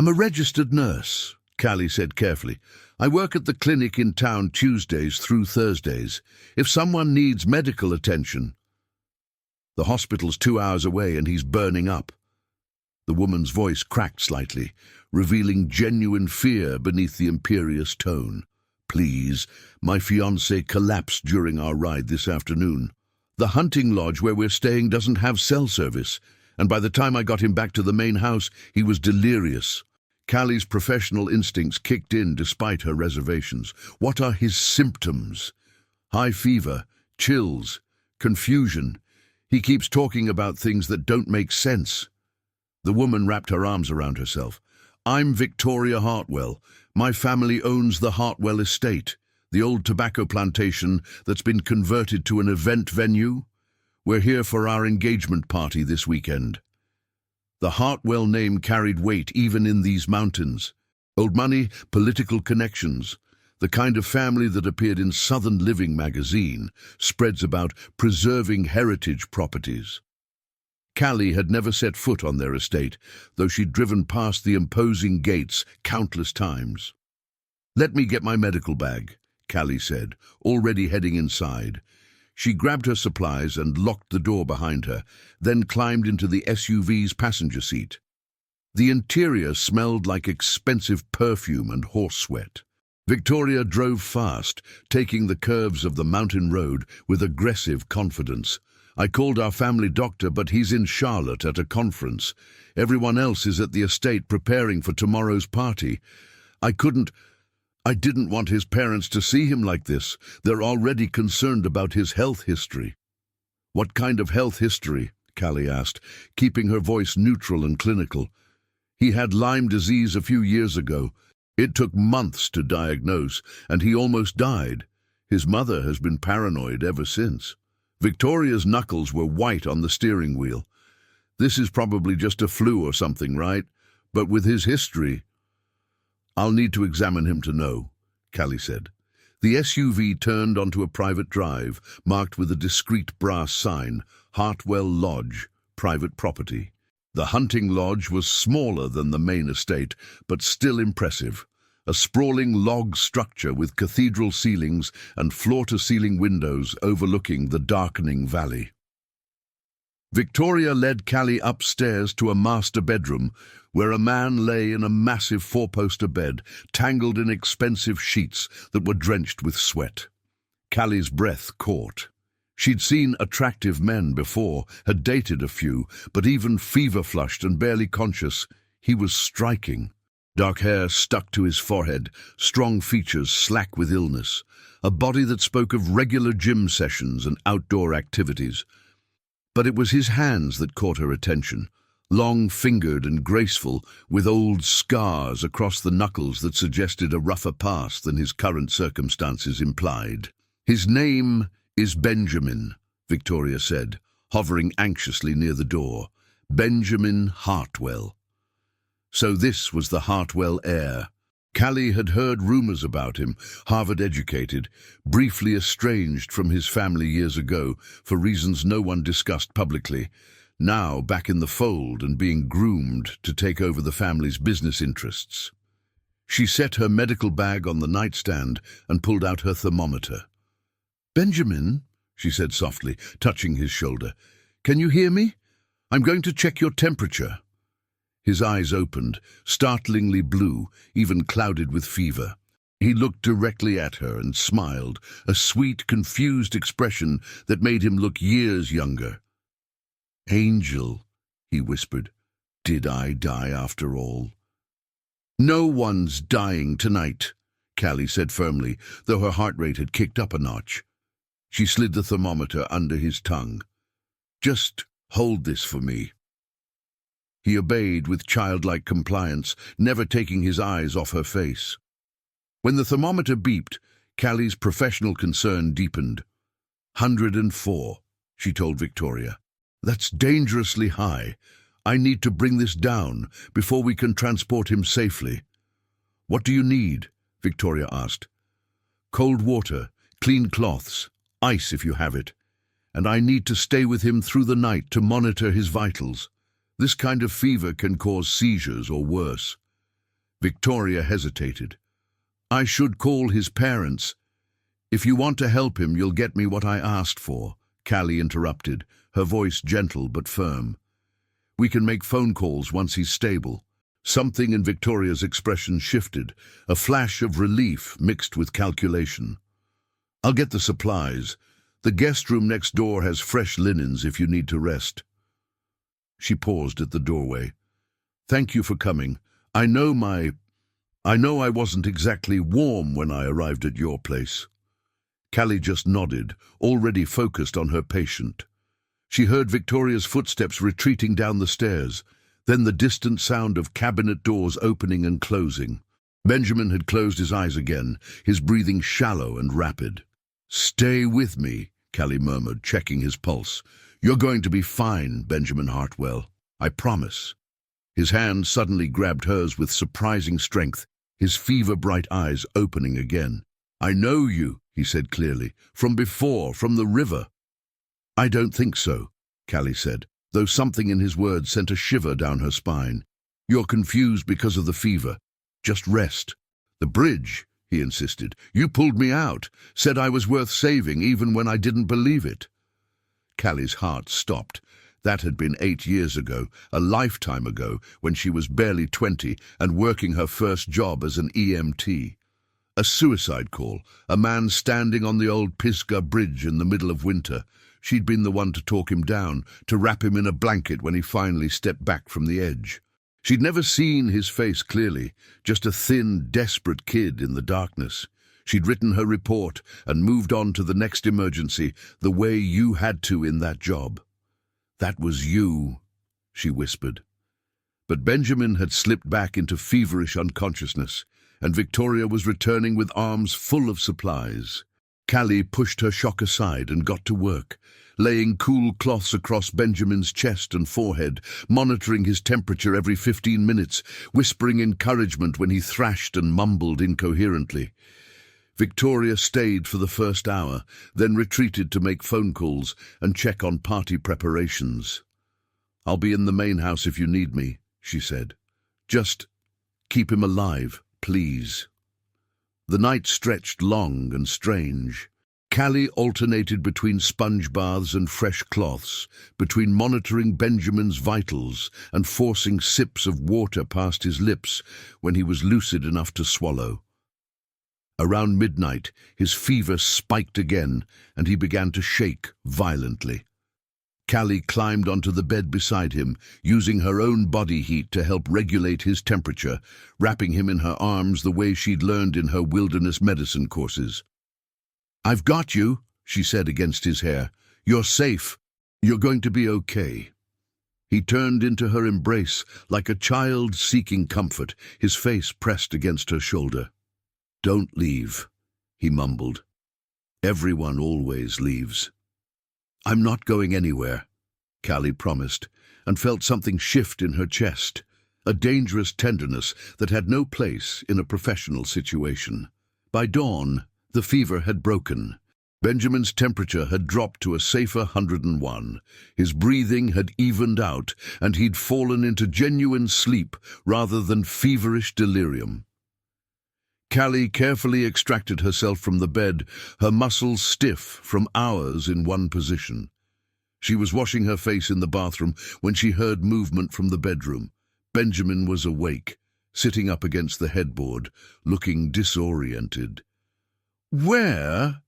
I'm a registered nurse, Callie said carefully. I work at the clinic in town Tuesdays through Thursdays. If someone needs medical attention... The hospital's 2 hours away and he's burning up. The woman's voice cracked slightly, revealing genuine fear beneath the imperious tone. Please, my fiancé collapsed during our ride this afternoon. The hunting lodge where we're staying doesn't have cell service, and by the time I got him back to the main house, he was delirious. Callie's professional instincts kicked in despite her reservations. What are his symptoms? High fever, chills, confusion. He keeps talking about things that don't make sense. The woman wrapped her arms around herself. I'm Victoria Hartwell. My family owns the Hartwell estate, the old tobacco plantation that's been converted to an event venue. We're here for our engagement party this weekend. The Hartwell name carried weight even in these mountains. Old money, political connections. The kind of family that appeared in Southern Living magazine, spreads about preserving heritage properties. Callie had never set foot on their estate, though she'd driven past the imposing gates countless times. Let me get my medical bag, Callie said, already heading inside. She grabbed her supplies and locked the door behind her, then climbed into the SUV's passenger seat. The interior smelled like expensive perfume and horse sweat. Victoria drove fast, taking the curves of the mountain road with aggressive confidence. I called our family doctor, but he's in Charlotte at a conference. Everyone else is at the estate preparing for tomorrow's party. I didn't want his parents to see him like this. They're already concerned about his health history. What kind of health history? Callie asked, keeping her voice neutral and clinical. He had Lyme disease a few years ago. It took months to diagnose, and he almost died. His mother has been paranoid ever since. Victoria's knuckles were white on the steering wheel. This is probably just a flu or something, right? But with his history... I'll need to examine him to know, Callie said. The SUV turned onto a private drive, marked with a discreet brass sign, Hartwell Lodge, private property. The hunting lodge was smaller than the main estate, but still impressive. A sprawling log structure with cathedral ceilings and floor-to-ceiling windows overlooking the darkening valley. Victoria led Callie upstairs to a master bedroom, where a man lay in a massive four-poster bed, tangled in expensive sheets that were drenched with sweat. Callie's breath caught. She'd seen attractive men before, had dated a few, but even fever-flushed and barely conscious, he was striking. Dark hair stuck to his forehead, strong features slack with illness, a body that spoke of regular gym sessions and outdoor activities. But it was his hands that caught her attention, long-fingered and graceful, with old scars across the knuckles that suggested a rougher past than his current circumstances implied. His name is Benjamin, Victoria said, hovering anxiously near the door. Benjamin Hartwell. So this was the Hartwell heir. Callie had heard rumors about him, Harvard-educated, briefly estranged from his family years ago for reasons no one discussed publicly, now back in the fold and being groomed to take over the family's business interests. She set her medical bag on the nightstand and pulled out her thermometer. "Benjamin," she said softly, touching his shoulder, "can you hear me? I'm going to check your temperature." His eyes opened, startlingly blue, even clouded with fever. He looked directly at her and smiled, a sweet, confused expression that made him look years younger. "Angel," he whispered, "did I die after all?" "No one's dying tonight," Callie said firmly, though her heart rate had kicked up a notch. She slid the thermometer under his tongue. "Just hold this for me." He obeyed with childlike compliance, never taking his eyes off her face. When the thermometer beeped, Callie's professional concern deepened. 104, she told Victoria. "That's dangerously high. I need to bring this down before we can transport him safely." "What do you need?" Victoria asked. "Cold water, clean cloths, ice if you have it. And I need to stay with him through the night to monitor his vitals. This kind of fever can cause seizures or worse." Victoria hesitated. I should call his parents. If you want to help him, you'll get me what I asked for, Callie interrupted, her voice gentle but firm. We can make phone calls once he's stable. Something in Victoria's expression shifted, a flash of relief mixed with calculation. I'll get the supplies. The guest room next door has fresh linens if you need to rest. She paused at the doorway. Thank you for coming. I know I wasn't exactly warm when I arrived at your place. Callie just nodded, already focused on her patient. She heard Victoria's footsteps retreating down the stairs, then the distant sound of cabinet doors opening and closing. Benjamin had closed his eyes again, his breathing shallow and rapid. Stay with me, Callie murmured, checking his pulse. You're going to be fine, Benjamin Hartwell. I promise. His hand suddenly grabbed hers with surprising strength, his fever-bright eyes opening again. I know you, he said clearly, from before, from the river. I don't think so, Callie said, though something in his words sent a shiver down her spine. You're confused because of the fever. Just rest. The bridge, he insisted. You pulled me out, said I was worth saving even when I didn't believe it. Callie's heart stopped. That had been 8 years ago, a lifetime ago, when she was barely 20 and working her first job as an EMT. A suicide call, a man standing on the old Pisgah Bridge in the middle of winter. She'd been the one to talk him down, to wrap him in a blanket when he finally stepped back from the edge. She'd never seen his face clearly, just a thin, desperate kid in the darkness. She'd written her report and moved on to the next emergency, the way you had to in that job. That was you, she whispered. But Benjamin had slipped back into feverish unconsciousness, and Victoria was returning with arms full of supplies. Callie pushed her shock aside and got to work, laying cool cloths across Benjamin's chest and forehead, monitoring his temperature every 15 minutes, whispering encouragement when he thrashed and mumbled incoherently. Victoria stayed for the first hour, then retreated to make phone calls and check on party preparations. I'll be in the main house if you need me, she said. Just keep him alive, please. The night stretched long and strange. Callie alternated between sponge baths and fresh cloths, between monitoring Benjamin's vitals and forcing sips of water past his lips when he was lucid enough to swallow. Around midnight, his fever spiked again, and he began to shake violently. Callie climbed onto the bed beside him, using her own body heat to help regulate his temperature, wrapping him in her arms the way she'd learned in her wilderness medicine courses. I've got you, she said against his hair. You're safe. You're going to be okay. He turned into her embrace like a child seeking comfort, his face pressed against her shoulder. Don't leave, he mumbled. Everyone always leaves. I'm not going anywhere, Callie promised, and felt something shift in her chest, a dangerous tenderness that had no place in a professional situation. By dawn, the fever had broken. Benjamin's temperature had dropped to a safer 101. His breathing had evened out, and he'd fallen into genuine sleep rather than feverish delirium. Callie carefully extracted herself from the bed, her muscles stiff from hours in one position. She was washing her face in the bathroom when she heard movement from the bedroom. Benjamin was awake, sitting up against the headboard, looking disoriented. "Where?"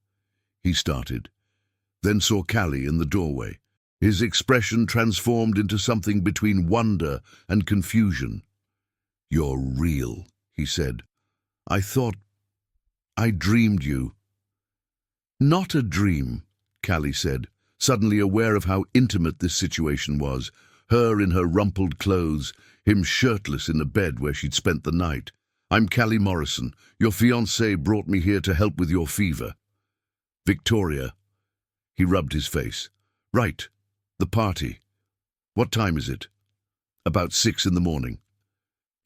he started, then saw Callie in the doorway. His expression transformed into something between wonder and confusion. "You're real," he said. I dreamed you." "Not a dream," Callie said, suddenly aware of how intimate this situation was, her in her rumpled clothes, him shirtless in a bed where she'd spent the night. "I'm Callie Morrison. Your fiancé brought me here to help with your fever." "Victoria." He rubbed his face. "Right. The party. What time is it?" "About 6 in the morning."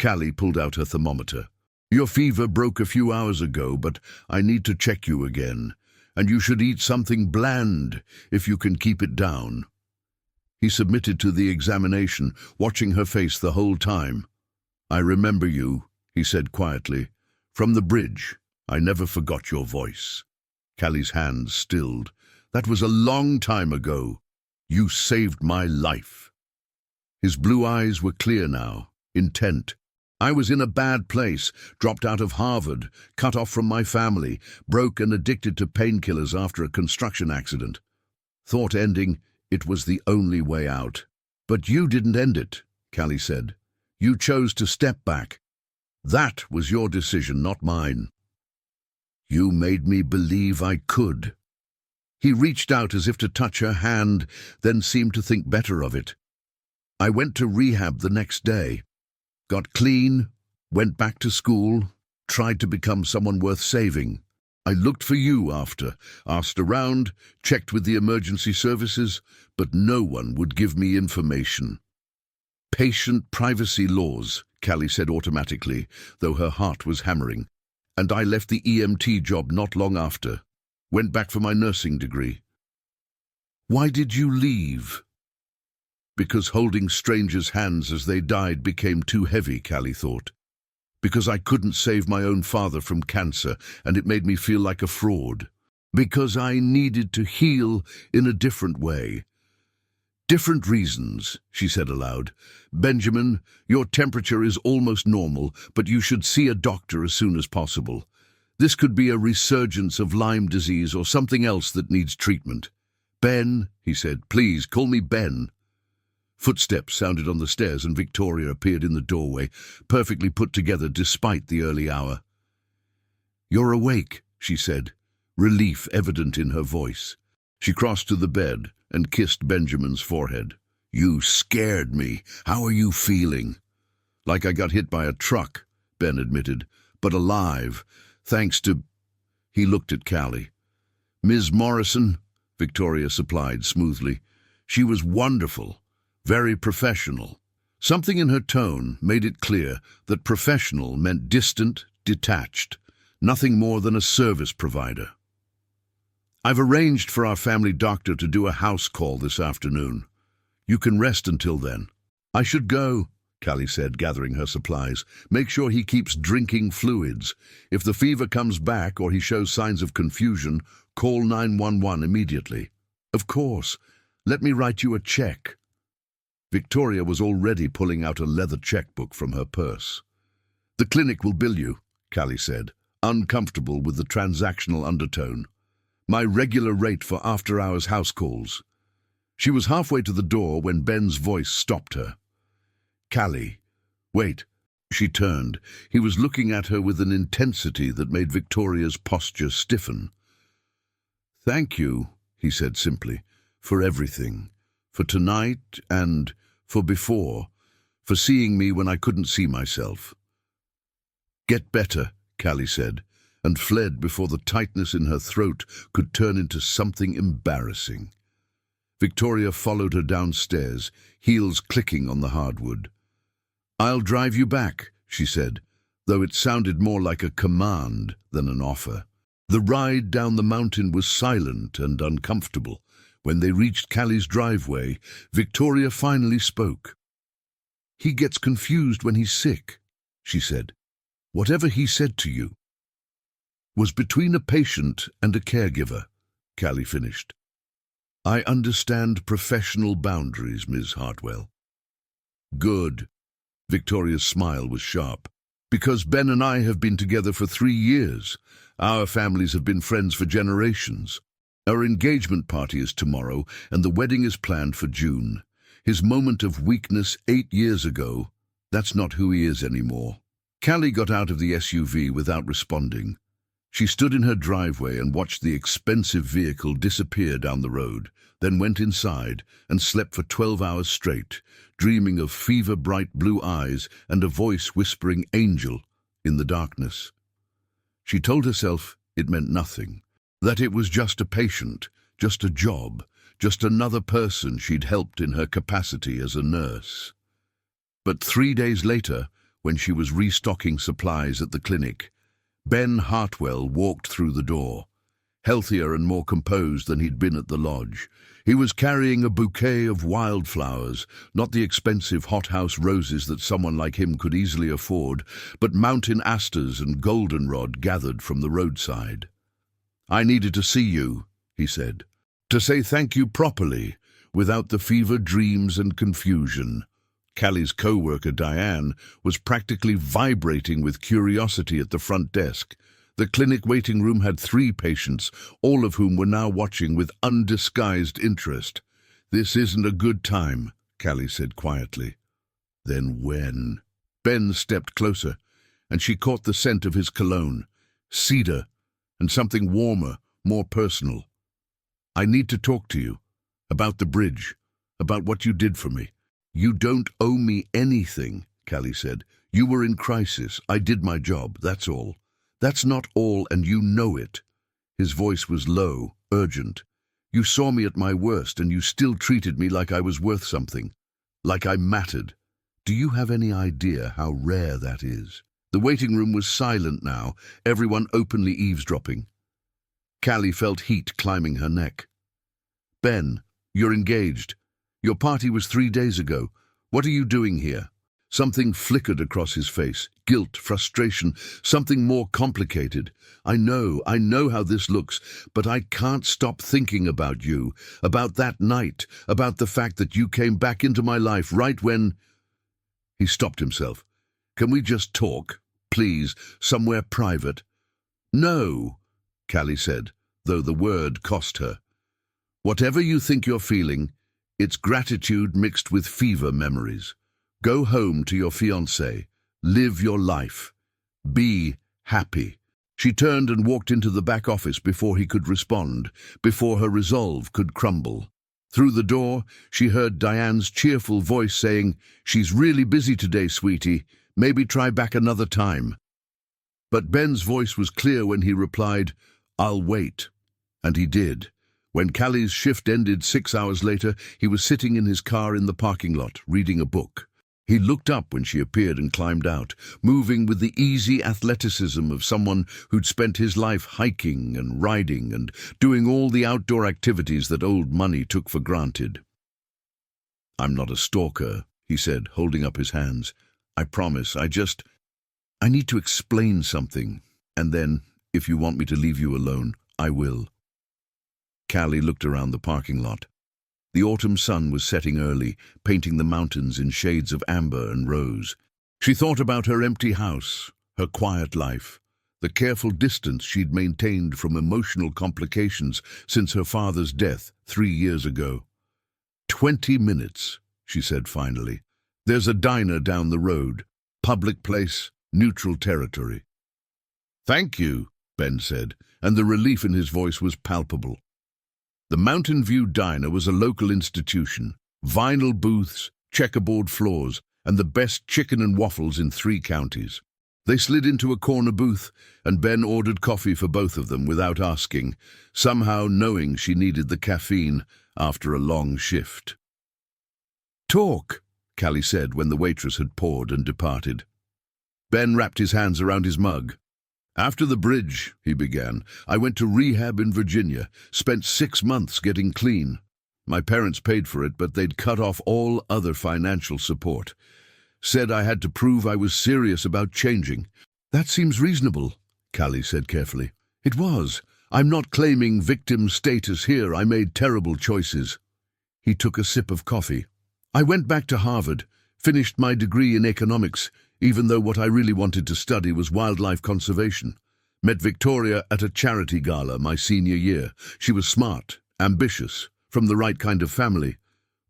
Callie pulled out her thermometer. "Your fever broke a few hours ago, but I need to check you again, and you should eat something bland if you can keep it down." He submitted to the examination, watching her face the whole time. "I remember you," he said quietly. "From the bridge. I never forgot your voice." Callie's hands stilled. "That was a long time ago. You saved my life." His blue eyes were clear now, intent. "I was in a bad place, dropped out of Harvard, cut off from my family, broke and addicted to painkillers after a construction accident. Thought ending, it was the only way out. But you didn't end it," Callie said. "You chose to step back. That was your decision, not mine. You made me believe I could." He reached out as if to touch her hand, then seemed to think better of it. "I went to rehab the next day. Got clean, went back to school, tried to become someone worth saving. I looked for you after, asked around, checked with the emergency services, but no one would give me information." "Patient privacy laws," Callie said automatically, though her heart was hammering. "And I left the EMT job not long after. Went back for my nursing degree." "Why did you leave?" "Because holding strangers' hands as they died became too heavy," Callie thought. "Because I couldn't save my own father from cancer, and it made me feel like a fraud. Because I needed to heal in a different way." "Different reasons," she said aloud. "Benjamin, your temperature is almost normal, but you should see a doctor as soon as possible. This could be a resurgence of Lyme disease or something else that needs treatment." "Ben," he said, "please call me Ben." Footsteps sounded on the stairs and Victoria appeared in the doorway, perfectly put together despite the early hour. "You're awake," she said, relief evident in her voice. She crossed to the bed and kissed Benjamin's forehead. "You scared me. How are you feeling?" "Like I got hit by a truck," Ben admitted, "but alive, thanks to—" He looked at Callie. "Ms. Morrison," Victoria supplied smoothly. "She was wonderful. Very professional." Something in her tone made it clear that professional meant distant, detached, nothing more than a service provider. "I've arranged for our family doctor to do a house call this afternoon. You can rest until then." "I should go," Callie said, gathering her supplies. "Make sure he keeps drinking fluids. If the fever comes back or he shows signs of confusion, call 911 immediately." "Of course. Let me write you a check." Victoria was already pulling out a leather checkbook from her purse. "The clinic will bill you," Callie said, uncomfortable with the transactional undertone. "My regular rate for after-hours house calls." She was halfway to the door when Ben's voice stopped her. "Callie, wait." She turned. He was looking at her with an intensity that made Victoria's posture stiffen. "Thank you," he said simply, "for everything. For tonight and for before, for seeing me when I couldn't see myself." "Get better," Callie said, and fled before the tightness in her throat could turn into something embarrassing. Victoria followed her downstairs, heels clicking on the hardwood. "I'll drive you back," she said, though it sounded more like a command than an offer. The ride down the mountain was silent and uncomfortable. When they reached Callie's driveway, Victoria finally spoke. "He gets confused when he's sick," she said. "Whatever he said to you was between a patient and a caregiver," Callie finished. "I understand professional boundaries, Ms. Hartwell." "Good." Victoria's smile was sharp. "Because Ben and I have been together for 3 years. Our families have been friends for generations. Our engagement party is tomorrow, and the wedding is planned for June. His moment of weakness 8 years ago, that's not who he is anymore." Callie got out of the SUV without responding. She stood in her driveway and watched the expensive vehicle disappear down the road, then went inside and slept for 12 hours straight, dreaming of fever-bright blue eyes and a voice whispering "angel" in the darkness. She told herself it meant nothing. That it was just a patient, just a job, just another person she'd helped in her capacity as a nurse. But 3 days later, when she was restocking supplies at the clinic, Ben Hartwell walked through the door, healthier and more composed than he'd been at the lodge. He was carrying a bouquet of wildflowers, not the expensive hothouse roses that someone like him could easily afford, but mountain asters and goldenrod gathered from the roadside. "I needed to see you," he said, "to say thank you properly, without the fever dreams and confusion." Callie's co-worker, Diane, was practically vibrating with curiosity at the front desk. The clinic waiting room had 3 patients, all of whom were now watching with undisguised interest. "This isn't a good time," Callie said quietly. "Then when?" Ben stepped closer, and she caught the scent of his cologne, cedar, and something warmer, more personal. "I need to talk to you. About the bridge. About what you did for me." "You don't owe me anything," Callie said. "You were in crisis. I did my job, that's all. That's not all, and you know it." His voice was low, urgent. "You saw me at my worst, and you still treated me like I was worth something. Like I mattered. Do you have any idea how rare that is?" The waiting room was silent now, everyone openly eavesdropping. Callie felt heat climbing her neck. "Ben, you're engaged. Your party was 3 days ago. What are you doing here?" Something flickered across his face. Guilt, frustration, something more complicated. I know how this looks, but I can't stop thinking about you, about that night, about the fact that you came back into my life right when—" He stopped himself. "Can we just talk, please, somewhere private?" "No," Callie said, though the word cost her. "Whatever you think you're feeling, it's gratitude mixed with fever memories. Go home to your fiancé. Live your life. Be happy." She turned and walked into the back office before he could respond, before her resolve could crumble. Through the door, she heard Diane's cheerful voice saying, "She's really busy today, sweetie. Maybe try back another time." But Ben's voice was clear when he replied, "I'll wait." And he did. When Callie's shift ended 6 hours later, he was sitting in his car in the parking lot, reading a book. He looked up when she appeared and climbed out, moving with the easy athleticism of someone who'd spent his life hiking and riding and doing all the outdoor activities that old money took for granted. "I'm not a stalker," he said, holding up his hands. "I promise, I need to explain something, and then, if you want me to leave you alone, I will." Callie looked around the parking lot. The autumn sun was setting early, painting the mountains in shades of amber and rose. She thought about her empty house, her quiet life, the careful distance she'd maintained from emotional complications since her father's death 3 years ago. 20 minutes, she said finally. "There's a diner down the road. Public place, neutral territory." "Thank you," Ben said, and the relief in his voice was palpable. The Mountain View Diner was a local institution. Vinyl booths, checkerboard floors, and the best chicken and waffles in 3 counties. They slid into a corner booth, and Ben ordered coffee for both of them without asking, somehow knowing she needed the caffeine after a long shift. "Talk," Callie said when the waitress had poured and departed. Ben wrapped his hands around his mug. "After the bridge," he began, "I went to rehab in Virginia, spent 6 months getting clean. My parents paid for it, but they'd cut off all other financial support. Said I had to prove I was serious about changing." "That seems reasonable," Callie said carefully. "It was. I'm not claiming victim status here. I made terrible choices." He took a sip of coffee. "I went back to Harvard, finished my degree in economics, even though what I really wanted to study was wildlife conservation. Met Victoria at a charity gala my senior year. She was smart, ambitious, from the right kind of family.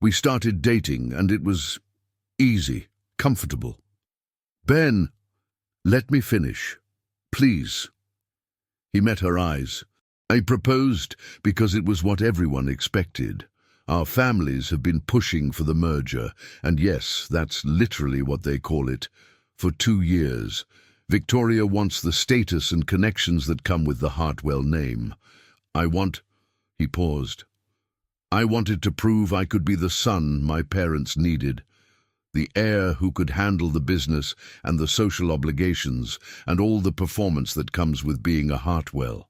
We started dating, and it was easy, comfortable." "Ben, let me finish, please." He met her eyes. "I proposed because it was what everyone expected. Our families have been pushing for the merger, and yes, that's literally what they call it, for 2 years. Victoria wants the status and connections that come with the Hartwell name. He paused. "I wanted to prove I could be the son my parents needed, the heir who could handle the business and the social obligations and all the performance that comes with being a Hartwell."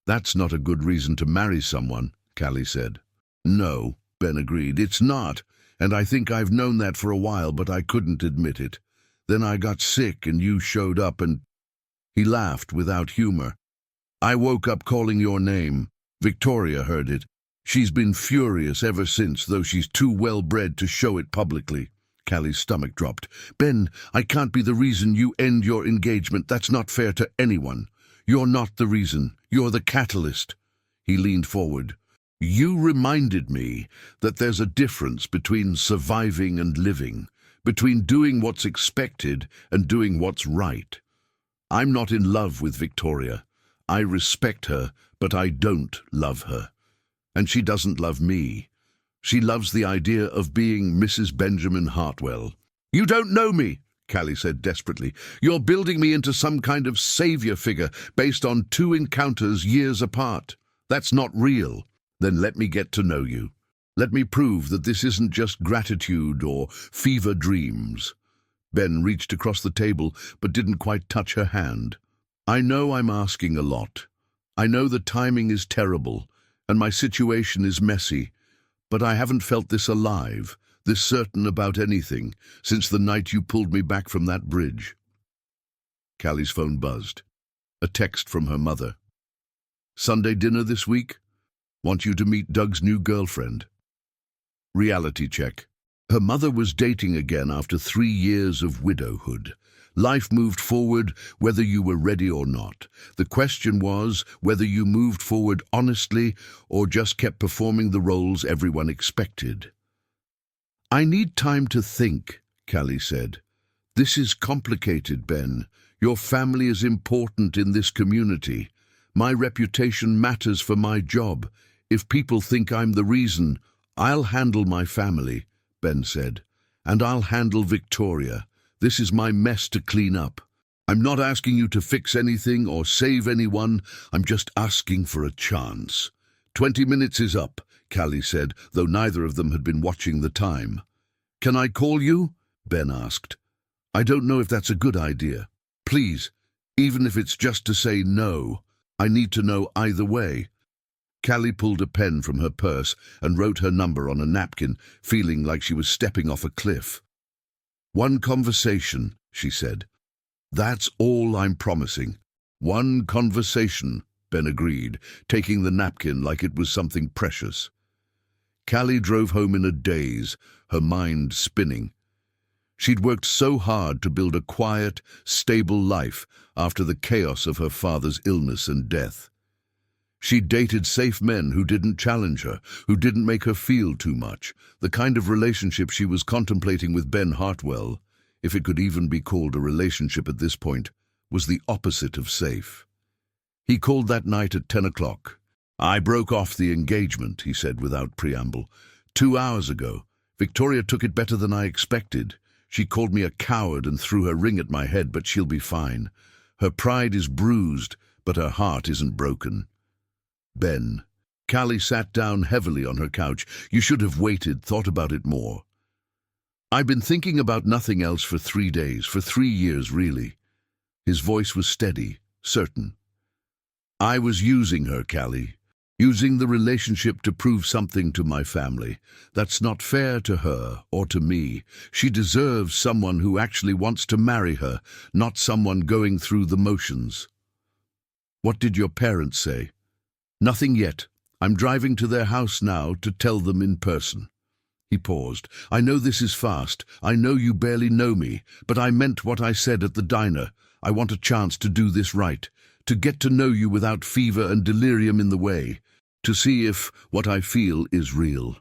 That's not a good reason to marry someone, Callie said. No, Ben agreed, it's not, and I think I've known that for a while, but I couldn't admit it. Then I got sick and you showed up and... He laughed without humor. I woke up calling your name. Victoria heard it. She's been furious ever since, though she's too well-bred to show it publicly. Callie's stomach dropped. Ben, I can't be the reason you end your engagement. That's not fair to anyone. You're not the reason. You're the catalyst. He leaned forward. You reminded me that there's a difference between surviving and living, between doing what's expected and doing what's right. I'm not in love with Victoria. I respect her, but I don't love her. And she doesn't love me. She loves the idea of being Mrs. Benjamin Hartwell. You don't know me, Callie said desperately. You're building me into some kind of savior figure based on 2 encounters years apart. That's not real. Then let me get to know you. Let me prove that this isn't just gratitude or fever dreams. Ben reached across the table but didn't quite touch her hand. I know I'm asking a lot. I know the timing is terrible and my situation is messy, but I haven't felt this alive, this certain about anything, since the night you pulled me back from that bridge. Callie's phone buzzed. A text from her mother. Sunday dinner this week? Want you to meet Doug's new girlfriend. Reality check. Her mother was dating again after 3 years of widowhood. Life moved forward whether you were ready or not. The question was whether you moved forward honestly or just kept performing the roles everyone expected. I need time to think, Callie said. This is complicated, Ben. Your family is important in this community. My reputation matters for my job. If people think I'm the reason, I'll handle my family, Ben said, and I'll handle Victoria. This is my mess to clean up. I'm not asking you to fix anything or save anyone. I'm just asking for a chance. 20 minutes is up, Callie said, though neither of them had been watching the time. Can I call you? Ben asked. I don't know if that's a good idea. Please, even if it's just to say no. I need to know either way. Callie pulled a pen from her purse and wrote her number on a napkin, feeling like she was stepping off a cliff. One conversation, she said. That's all I'm promising. One conversation, Ben agreed, taking the napkin like it was something precious. Callie drove home in a daze, her mind spinning. She'd worked so hard to build a quiet, stable life after the chaos of her father's illness and death. She'd dated safe men who didn't challenge her, who didn't make her feel too much. The kind of relationship she was contemplating with Ben Hartwell, if it could even be called a relationship at this point, was the opposite of safe. He called that night at 10 o'clock. I broke off the engagement, he said without preamble. 2 hours ago. Victoria took it better than I expected. She called me a coward and threw her ring at my head, but she'll be fine. Her pride is bruised, but her heart isn't broken. Ben. Callie sat down heavily on her couch. You should have waited, thought about it more. I've been thinking about nothing else for 3 days, for 3 years, really. His voice was steady, certain. I was using her, Callie. Using the relationship to prove something to my family. That's not fair to her or to me. She deserves someone who actually wants to marry her, not someone going through the motions. What did your parents say? Nothing yet. I'm driving to their house now to tell them in person. He paused. I know this is fast. I know you barely know me, but I meant what I said at the diner. I want a chance to do this right, to get to know you without fever and delirium in the way, to see if what I feel is real.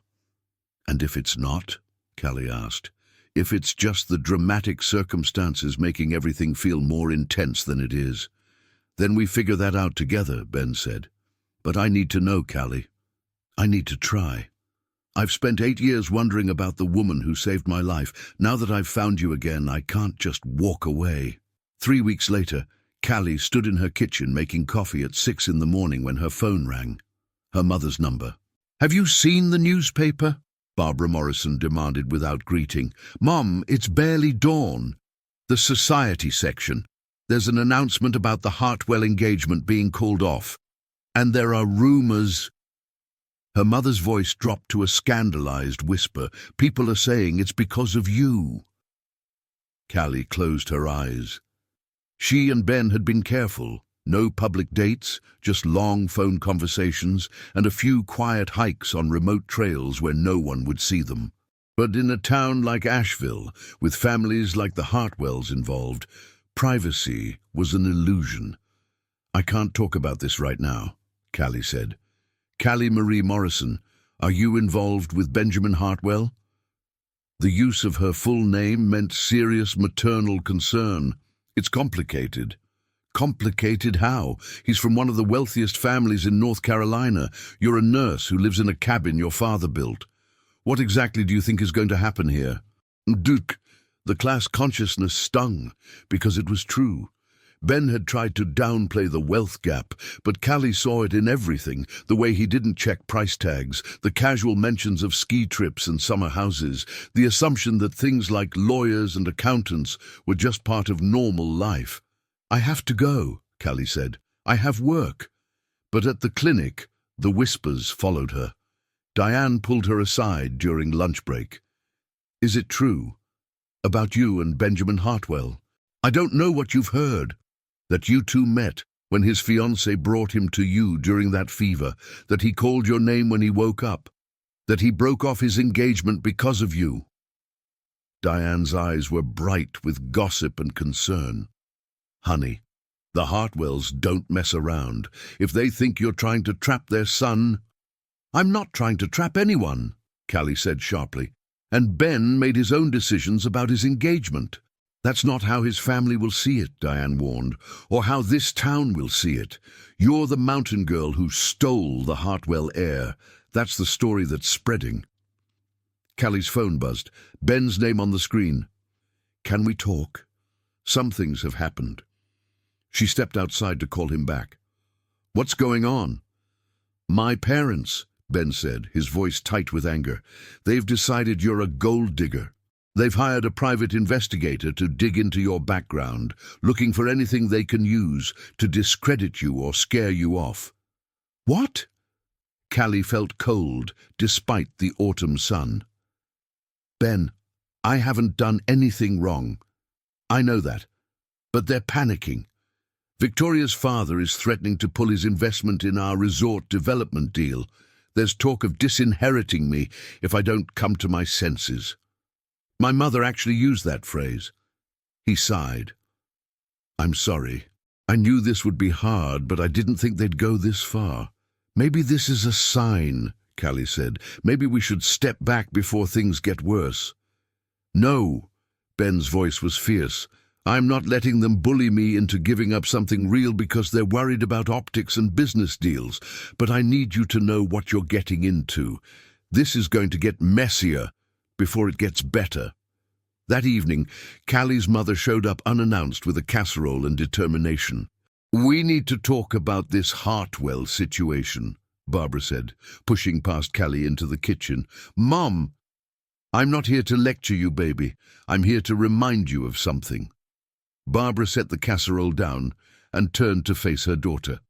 And if it's not? Callie asked. If it's just the dramatic circumstances making everything feel more intense than it is? Then we figure that out together, Ben said. But I need to know, Callie. I need to try. I've spent 8 years wondering about the woman who saved my life. Now that I've found you again, I can't just walk away. 3 weeks later, Callie stood in her kitchen making coffee at 6 in the morning when her phone rang. Her mother's number. Have you seen the newspaper? Barbara Morrison demanded without greeting. Mom, it's barely dawn. The society section. There's an announcement about the Hartwell engagement being called off. And there are rumors. Her mother's voice dropped to a scandalized whisper. People are saying it's because of you. Callie closed her eyes. She and Ben had been careful. No public dates, just long phone conversations and a few quiet hikes on remote trails where no one would see them. But in a town like Asheville, with families like the Hartwells involved, privacy was an illusion. I can't talk about this right now, Callie said. Callie Marie Morrison, are you involved with Benjamin Hartwell? The use of her full name meant serious maternal concern. It's complicated. Complicated how? He's from one of the wealthiest families in North Carolina. You're a nurse who lives in a cabin your father built. What exactly do you think is going to happen here? Duke, the class consciousness stung, because it was true. Ben had tried to downplay the wealth gap, but Callie saw it in everything, the way he didn't check price tags, the casual mentions of ski trips and summer houses, the assumption that things like lawyers and accountants were just part of normal life. I have to go, Callie said. I have work. But at the clinic, the whispers followed her. Diane pulled her aside during lunch break. Is it true? About you and Benjamin Hartwell? I don't know what you've heard. That you two met when his fiancée brought him to you during that fever, that he called your name when he woke up, that he broke off his engagement because of you. Diane's eyes were bright with gossip and concern. Honey, the Hartwells don't mess around. If they think you're trying to trap their son... I'm not trying to trap anyone, Callie said sharply. And Ben made his own decisions about his engagement. That's not how his family will see it, Diane warned, or how this town will see it. You're the mountain girl who stole the Hartwell heir. That's the story that's spreading. Callie's phone buzzed. Ben's name on the screen. Can we talk? Some things have happened. She stepped outside to call him back. What's going on? My parents, Ben said, his voice tight with anger. They've decided you're a gold digger. They've hired a private investigator to dig into your background, looking for anything they can use to discredit you or scare you off. What? Callie felt cold, despite the autumn sun. Ben, I haven't done anything wrong. I know that. But they're panicking. Victoria's father is threatening to pull his investment in our resort development deal. There's talk of disinheriting me if I don't come to my senses. My mother actually used that phrase. He sighed. I'm sorry. I knew this would be hard, but I didn't think they'd go this far. Maybe this is a sign, Callie said. Maybe we should step back before things get worse. No, Ben's voice was fierce. I'm not letting them bully me into giving up something real because they're worried about optics and business deals. But I need you to know what you're getting into. This is going to get messier before it gets better. That evening, Callie's mother showed up unannounced with a casserole and determination. We need to talk about this Hartwell situation, Barbara said, pushing past Callie into the kitchen. Mom, I'm not here to lecture you, baby. I'm here to remind you of something. Barbara set the casserole down and turned to face her daughter.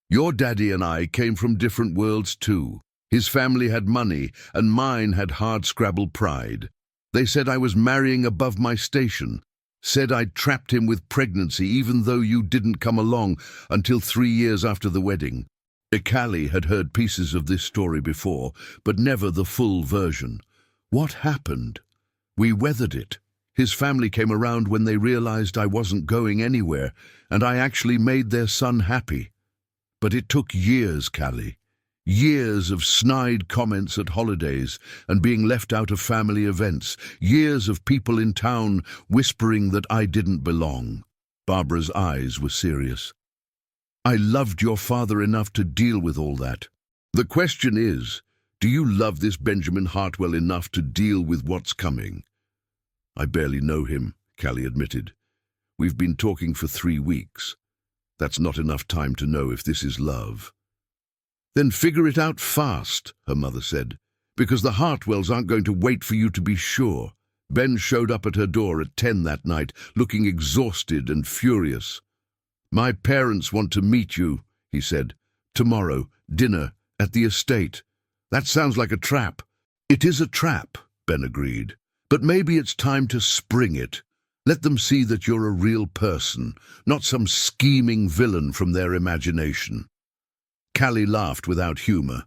Your daddy and I came from different worlds too. His family had money, and mine had hard-scrabble pride. They said I was marrying above my station, said I'd trapped him with pregnancy even though you didn't come along until 3 years after the wedding. Callie had heard pieces of this story before, but never the full version. What happened? We weathered it. His family came around when they realized I wasn't going anywhere, and I actually made their son happy. But it took years, Callie. Years of snide comments at holidays and being left out of family events. Years of people in town whispering that I didn't belong. Barbara's eyes were serious. I loved your father enough to deal with all that. The question is, do you love this Benjamin Hartwell enough to deal with what's coming? I barely know him, Callie admitted. We've been talking for 3 weeks. That's not enough time to know if this is love. Then figure it out fast, her mother said, because the Hartwells aren't going to wait for you to be sure. Ben showed up at her door at 10 that night, looking exhausted and furious. My parents want to meet you, he said. Tomorrow, dinner at the estate. That sounds like a trap. It is a trap, Ben agreed. But maybe it's time to spring it. Let them see that you're a real person, not some scheming villain from their imagination. Callie laughed without humor.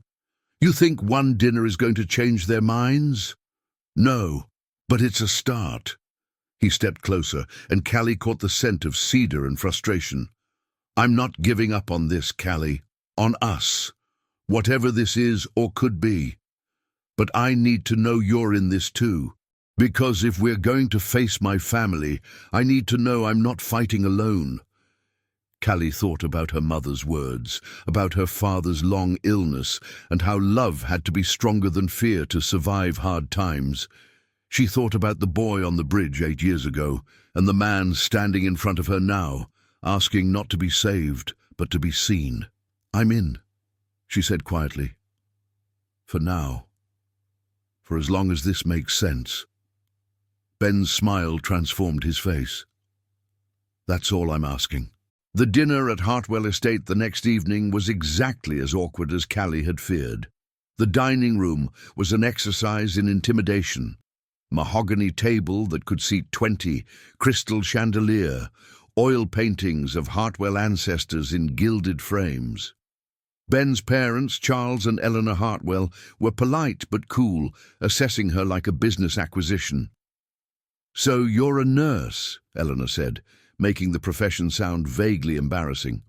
You think one dinner is going to change their minds? No, but it's a start. He stepped closer, and Callie caught the scent of cedar and frustration. I'm not giving up on this, Callie. On us. Whatever this is or could be. But I need to know you're in this too. Because if we're going to face my family, I need to know I'm not fighting alone. Callie thought about her mother's words, about her father's long illness, and how love had to be stronger than fear to survive hard times. She thought about the boy on the bridge 8 years ago, and the man standing in front of her now, asking not to be saved, but to be seen. I'm in, she said quietly. For now. For as long as this makes sense. Ben's smile transformed his face. That's all I'm asking. The dinner at Hartwell Estate the next evening was exactly as awkward as Callie had feared. The dining room was an exercise in intimidation. Mahogany table that could seat 20, crystal chandelier, oil paintings of Hartwell ancestors in gilded frames. Ben's parents, Charles and Eleanor Hartwell, were polite but cool, assessing her like a business acquisition. So you're a nurse, Eleanor said, making the profession sound vaguely embarrassing.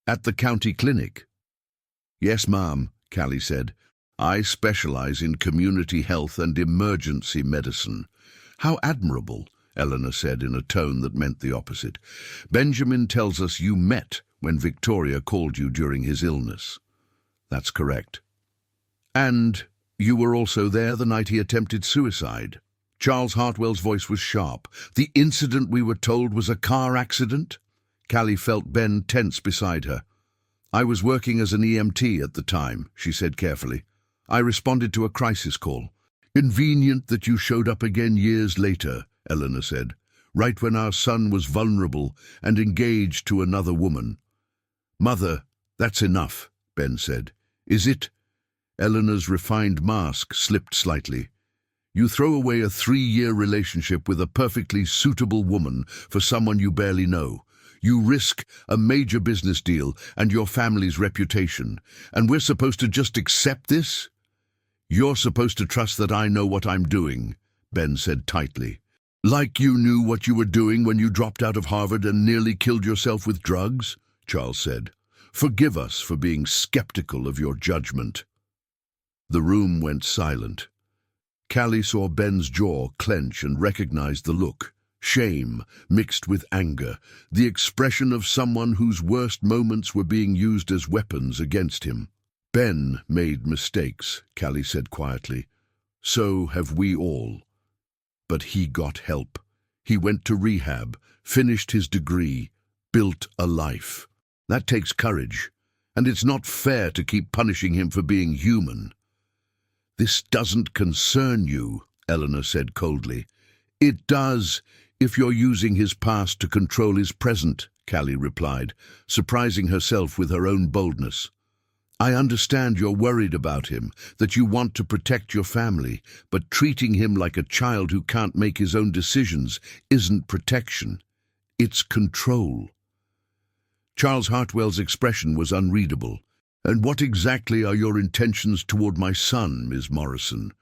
At the county clinic. Yes, ma'am, Callie said. I specialize in community health and emergency medicine. How admirable, Eleanor said in a tone that meant the opposite. Benjamin tells us you met when Victoria called you during his illness. That's correct. And you were also there the night he attempted suicide. Charles Hartwell's voice was sharp. The incident we were told was a car accident? Callie felt Ben tense beside her. I was working as an EMT at the time, she said carefully. I responded to a crisis call. Convenient that you showed up again years later, Eleanor said, right when our son was vulnerable and engaged to another woman. Mother, that's enough, Ben said. Is it? Eleanor's refined mask slipped slightly. You throw away a 3-year relationship with a perfectly suitable woman for someone you barely know. You risk a major business deal and your family's reputation, and we're supposed to just accept this? You're supposed to trust that I know what I'm doing, Ben said tightly. Like you knew what you were doing when you dropped out of Harvard and nearly killed yourself with drugs, Charles said. Forgive us for being skeptical of your judgment. The room went silent. Callie saw Ben's jaw clench and recognized the look. Shame mixed with anger, the expression of someone whose worst moments were being used as weapons against him. Ben made mistakes, Callie said quietly. So have we all. But he got help. He went to rehab, finished his degree, built a life. That takes courage, and it's not fair to keep punishing him for being human. This doesn't concern you, Eleanor said coldly. It does, if you're using his past to control his present, Callie replied, surprising herself with her own boldness. I understand you're worried about him, that you want to protect your family, but treating him like a child who can't make his own decisions isn't protection. It's control. Charles Hartwell's expression was unreadable. And what exactly are your intentions toward my son, Ms. Morrison?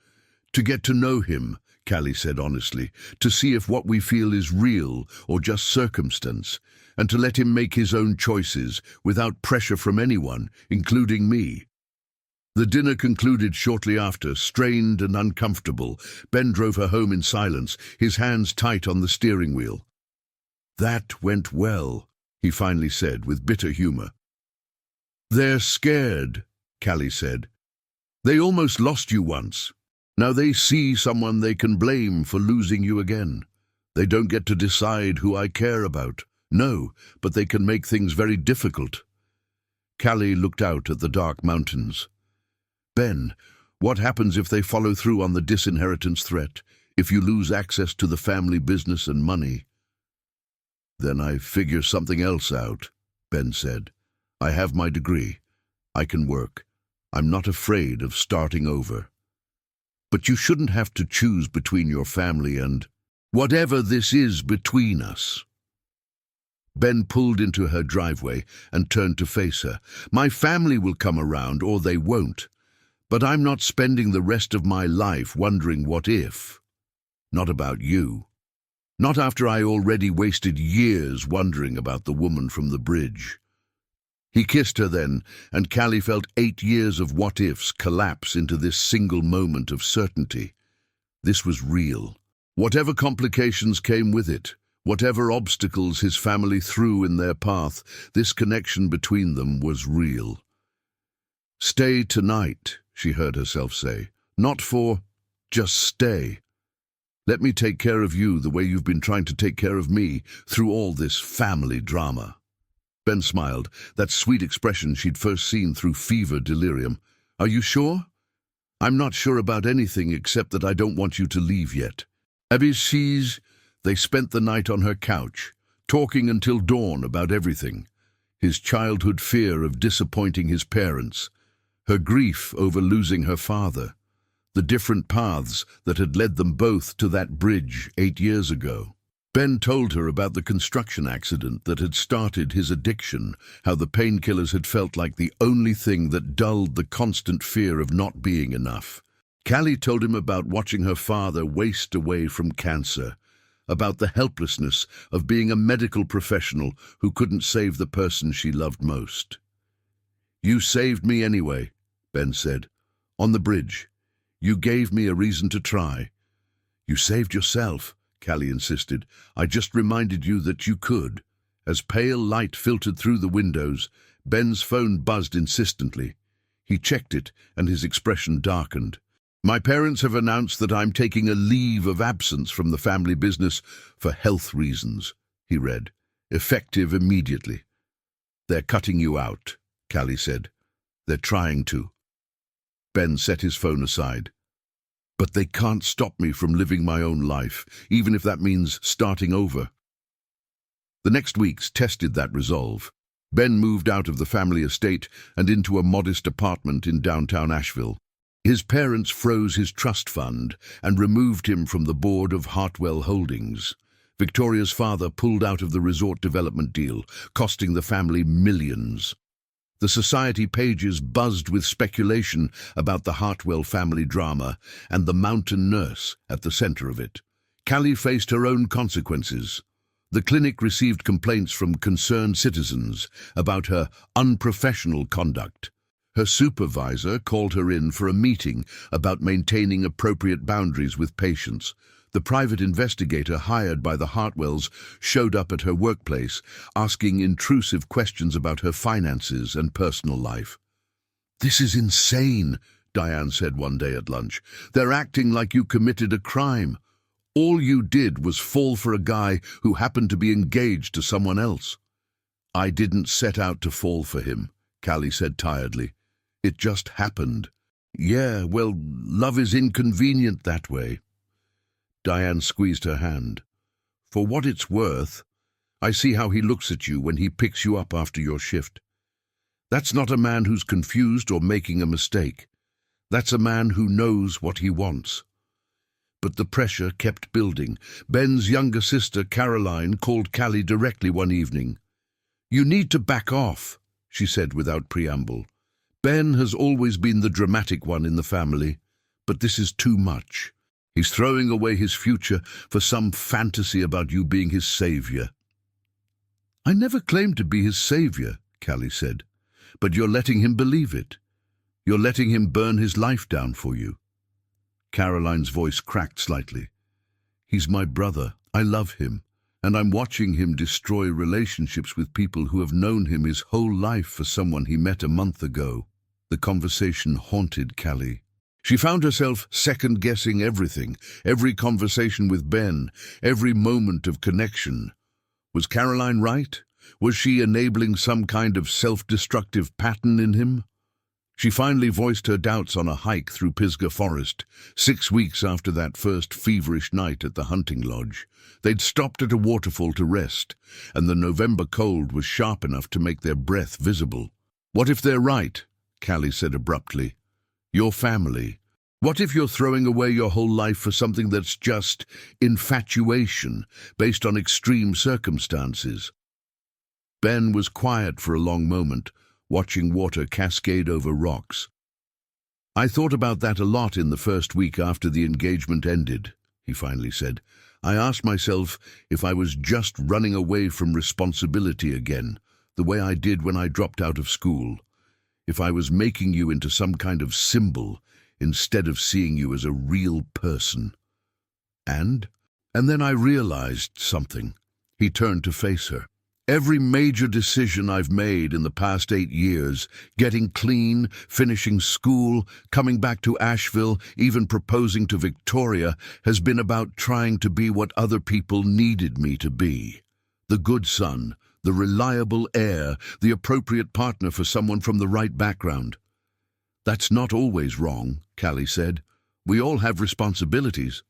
To get to know him, Callie said honestly, to see if what we feel is real or just circumstance, and to let him make his own choices without pressure from anyone, including me. The dinner concluded shortly after, strained and uncomfortable. Ben drove her home in silence, his hands tight on the steering wheel. That went well, he finally said with bitter humor. They're scared, Callie said. They almost lost you once. Now they see someone they can blame for losing you again. They don't get to decide who I care about. No, but they can make things very difficult. Callie looked out at the dark mountains. Ben, what happens if they follow through on the disinheritance threat, if you lose access to the family business and money? Then I figure something else out, Ben said. I have my degree. I can work. I'm not afraid of starting over. But you shouldn't have to choose between your family and whatever this is between us." Ben pulled into her driveway and turned to face her. "My family will come around or they won't. But I'm not spending the rest of my life wondering what if. Not about you. Not after I already wasted years wondering about the woman from the bridge." He kissed her then, and Callie felt 8 years of what-ifs collapse into this single moment of certainty. This was real. Whatever complications came with it, whatever obstacles his family threw in their path, this connection between them was real. "Stay tonight," she heard herself say. "Not for, just stay. Let me take care of you the way you've been trying to take care of me through all this family drama." Ben smiled, that sweet expression she'd first seen through fever delirium. "Are you sure?" "I'm not sure about anything except that I don't want you to leave yet." Abby sees. They spent the night on her couch, talking until dawn about everything. His childhood fear of disappointing his parents, her grief over losing her father, the different paths that had led them both to that bridge 8 years ago. Ben told her about the construction accident that had started his addiction, how the painkillers had felt like the only thing that dulled the constant fear of not being enough. Callie told him about watching her father waste away from cancer, about the helplessness of being a medical professional who couldn't save the person she loved most. "You saved me anyway," Ben said. "On the bridge. You gave me a reason to try." "You saved yourself," Callie insisted. "I just reminded you that you could." As pale light filtered through the windows, Ben's phone buzzed insistently. He checked it, and his expression darkened. "My parents have announced that I'm taking a leave of absence from the family business for health reasons," he read, "effective immediately." "They're cutting you out," Callie said. "They're trying to." Ben set his phone aside. "But they can't stop me from living my own life, even if that means starting over." The next weeks tested that resolve. Ben moved out of the family estate and into a modest apartment in downtown Asheville. His parents froze his trust fund and removed him from the board of Hartwell Holdings. Victoria's father pulled out of the resort development deal, costing the family millions. The society pages buzzed with speculation about the Hartwell family drama and the mountain nurse at the center of it. Callie faced her own consequences. The clinic received complaints from concerned citizens about her unprofessional conduct. Her supervisor called her in for a meeting about maintaining appropriate boundaries with patients. The private investigator hired by the Hartwells showed up at her workplace, asking intrusive questions about her finances and personal life. "This is insane," Diane said one day at lunch. "They're acting like you committed a crime. All you did was fall for a guy who happened to be engaged to someone else." "I didn't set out to fall for him," Callie said tiredly. "It just happened." "Yeah, well, love is inconvenient that way." Diane squeezed her hand. "For what it's worth, I see how he looks at you when he picks you up after your shift. That's not a man who's confused or making a mistake. That's a man who knows what he wants." But the pressure kept building. Ben's younger sister, Caroline, called Callie directly one evening. "You need to back off," she said without preamble. "Ben has always been the dramatic one in the family, but this is too much. He's throwing away his future for some fantasy about you being his savior." "I never claimed to be his savior," Callie said, "but you're letting him believe it. You're letting him burn his life down for you." Caroline's voice cracked slightly. "He's my brother. I love him, and I'm watching him destroy relationships with people who have known him his whole life for someone he met a month ago." The conversation haunted Callie. She found herself second-guessing everything, every conversation with Ben, every moment of connection. Was Caroline right? Was she enabling some kind of self-destructive pattern in him? She finally voiced her doubts on a hike through Pisgah Forest, 6 weeks after that first feverish night at the hunting lodge. They'd stopped at a waterfall to rest, and the November cold was sharp enough to make their breath visible. "What if they're right?" Callie said abruptly. Your family. What if you're throwing away your whole life for something that's just infatuation, based on extreme circumstances? Ben was quiet for a long moment, watching water cascade over rocks. I thought about that a lot in the first week after the engagement ended, he finally said. I asked myself if I was just running away from responsibility again, the way I did when I dropped out of school. If I was making you into some kind of symbol, instead of seeing you as a real person. And then I realized something. He turned to face her. Every major decision I've made in the past 8 years, getting clean, finishing school, coming back to Asheville, even proposing to Victoria, has been about trying to be what other people needed me to be. The good son, the reliable heir, the appropriate partner for someone from the right background. That's not always wrong, Callie said. We all have responsibilities.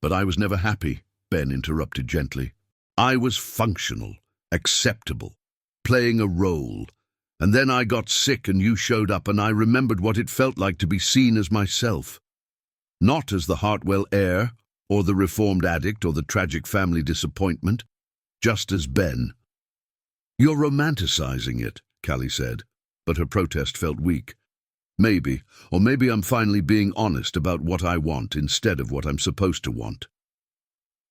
But I was never happy, Ben interrupted gently. I was functional. Acceptable, playing a role. And then I got sick and you showed up and I remembered what it felt like to be seen as myself. Not as the Hartwell heir, or the reformed addict, or the tragic family disappointment, just as Ben. You're romanticizing it, Callie said, but her protest felt weak. Maybe, or maybe I'm finally being honest about what I want instead of what I'm supposed to want.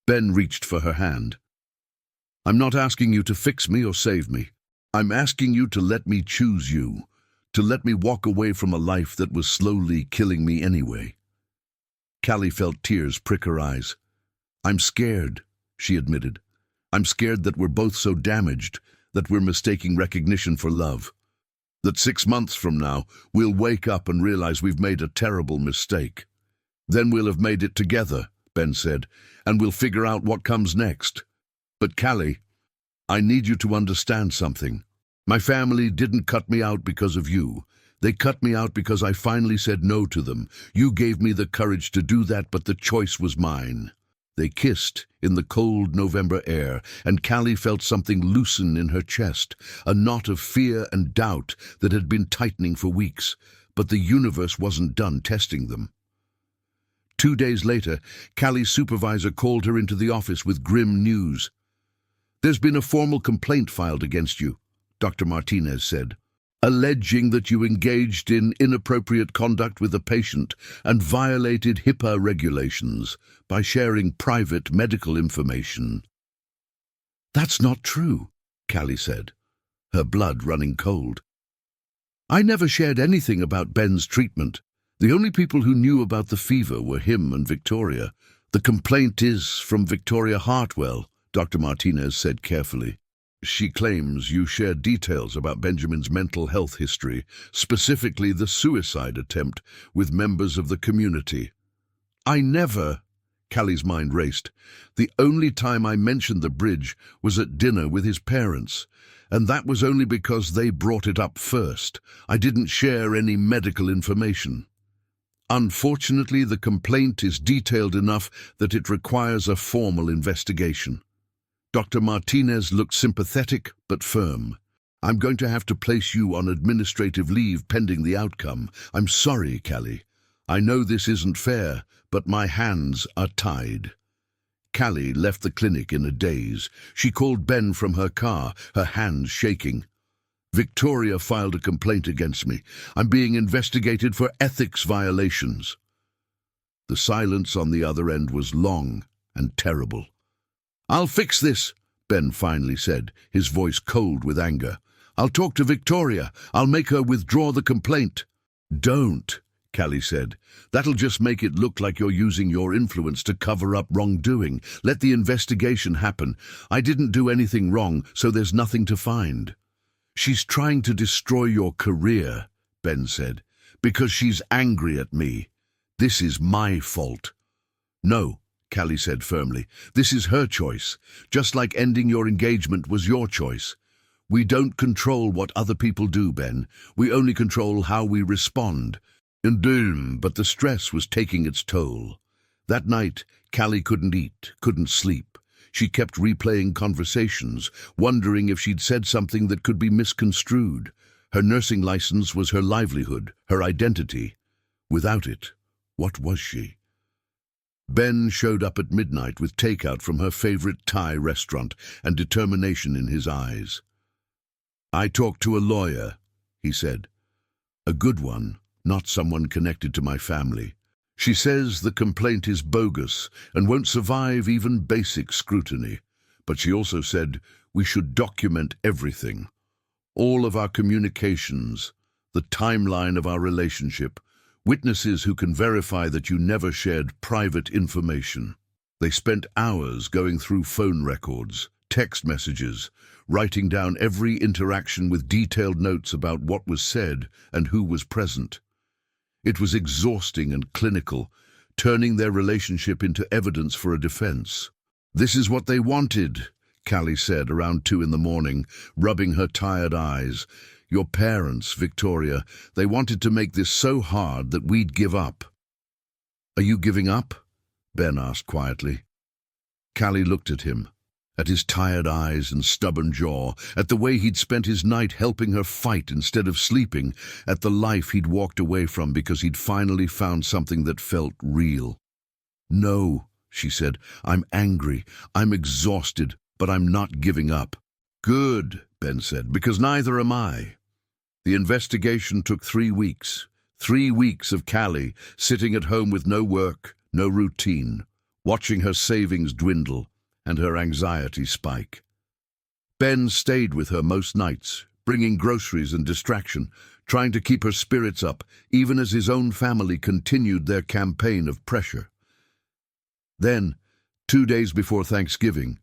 Ben reached for her hand. I'm not asking you to fix me or save me. I'm asking you to let me choose you, to let me walk away from a life that was slowly killing me anyway. Callie felt tears prick her eyes. I'm scared, she admitted. I'm scared that we're both so damaged, that we're mistaking recognition for love. That 6 months from now, we'll wake up and realize we've made a terrible mistake. Then we'll have made it together, Ben said, and we'll figure out what comes next. But Callie, I need you to understand something. My family didn't cut me out because of you. They cut me out because I finally said no to them. You gave me the courage to do that, but the choice was mine. They kissed in the cold November air, and Callie felt something loosen in her chest, a knot of fear and doubt that had been tightening for weeks, but the universe wasn't done testing them. 2 days later, Callie's supervisor called her into the office with grim news. There's been a formal complaint filed against you, Dr. Martinez said, alleging that you engaged in inappropriate conduct with a patient and violated HIPAA regulations by sharing private medical information. That's not true, Callie said, her blood running cold. I never shared anything about Ben's treatment. The only people who knew about the fever were him and Victoria. The complaint is from Victoria Hartwell, Dr. Martinez said carefully. She claims you shared details about Benjamin's mental health history, specifically the suicide attempt, with members of the community. I never, Callie's mind raced. The only time I mentioned the bridge was at dinner with his parents, and that was only because they brought it up first. I didn't share any medical information. Unfortunately, the complaint is detailed enough that it requires a formal investigation. Dr. Martinez looked sympathetic but firm. I'm going to have to place you on administrative leave pending the outcome. I'm sorry, Callie. I know this isn't fair, but my hands are tied. Callie left the clinic in a daze. She called Ben from her car, her hands shaking. Victoria filed a complaint against me. I'm being investigated for ethics violations. The silence on the other end was long and terrible. I'll fix this, Ben finally said, his voice cold with anger. I'll talk to Victoria. I'll make her withdraw the complaint. Don't, Callie said. That'll just make it look like you're using your influence to cover up wrongdoing. Let the investigation happen. I didn't do anything wrong, so there's nothing to find. She's trying to destroy your career, Ben said, because she's angry at me. This is my fault. No, Callie said firmly. This is her choice, just like ending your engagement was your choice. We don't control what other people do, Ben. We only control how we respond. But the stress was taking its toll. That night, Callie couldn't eat, couldn't sleep. She kept replaying conversations, wondering if she'd said something that could be misconstrued. Her nursing license was her livelihood, her identity. Without it, what was she? Ben showed up at midnight with takeout from her favorite Thai restaurant and determination in his eyes. "I talked to a lawyer," he said. "A good one, not someone connected to my family. She says the complaint is bogus and won't survive even basic scrutiny. But she also said we should document everything. All of our communications, the timeline of our relationship, witnesses who can verify that you never shared private information." They spent hours going through phone records, text messages, writing down every interaction with detailed notes about what was said and who was present. It was exhausting and clinical, turning their relationship into evidence for a defense. "This is what they wanted," Callie said around 2 a.m, rubbing her tired eyes. "Your parents, Victoria, they wanted to make this so hard that we'd give up." "Are you giving up?" Ben asked quietly. Callie looked at him, at his tired eyes and stubborn jaw, at the way he'd spent his night helping her fight instead of sleeping, at the life he'd walked away from because he'd finally found something that felt real. "No," she said, "I'm angry, I'm exhausted, but I'm not giving up." "Good," Ben said, "because neither am I." The investigation took 3 weeks. 3 weeks of Callie sitting at home with no work, no routine, watching her savings dwindle and her anxiety spike. Ben stayed with her most nights, bringing groceries and distraction, trying to keep her spirits up, even as his own family continued their campaign of pressure. Then, 2 days before Thanksgiving,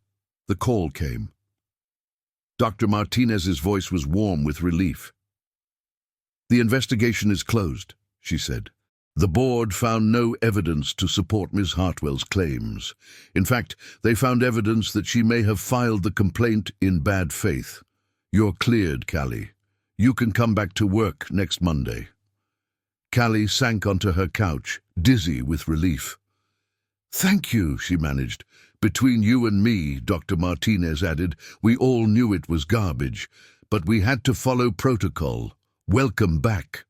the call came. Dr. Martinez's voice was warm with relief. "The investigation is closed," she said. "The board found no evidence to support Ms. Hartwell's claims. In fact, they found evidence that she may have filed the complaint in bad faith. You're cleared, Callie. You can come back to work next Monday." Callie sank onto her couch, dizzy with relief. "Thank you," she managed. "Between you and me," Dr. Martinez added, "we all knew it was garbage, but we had to follow protocol. Welcome back."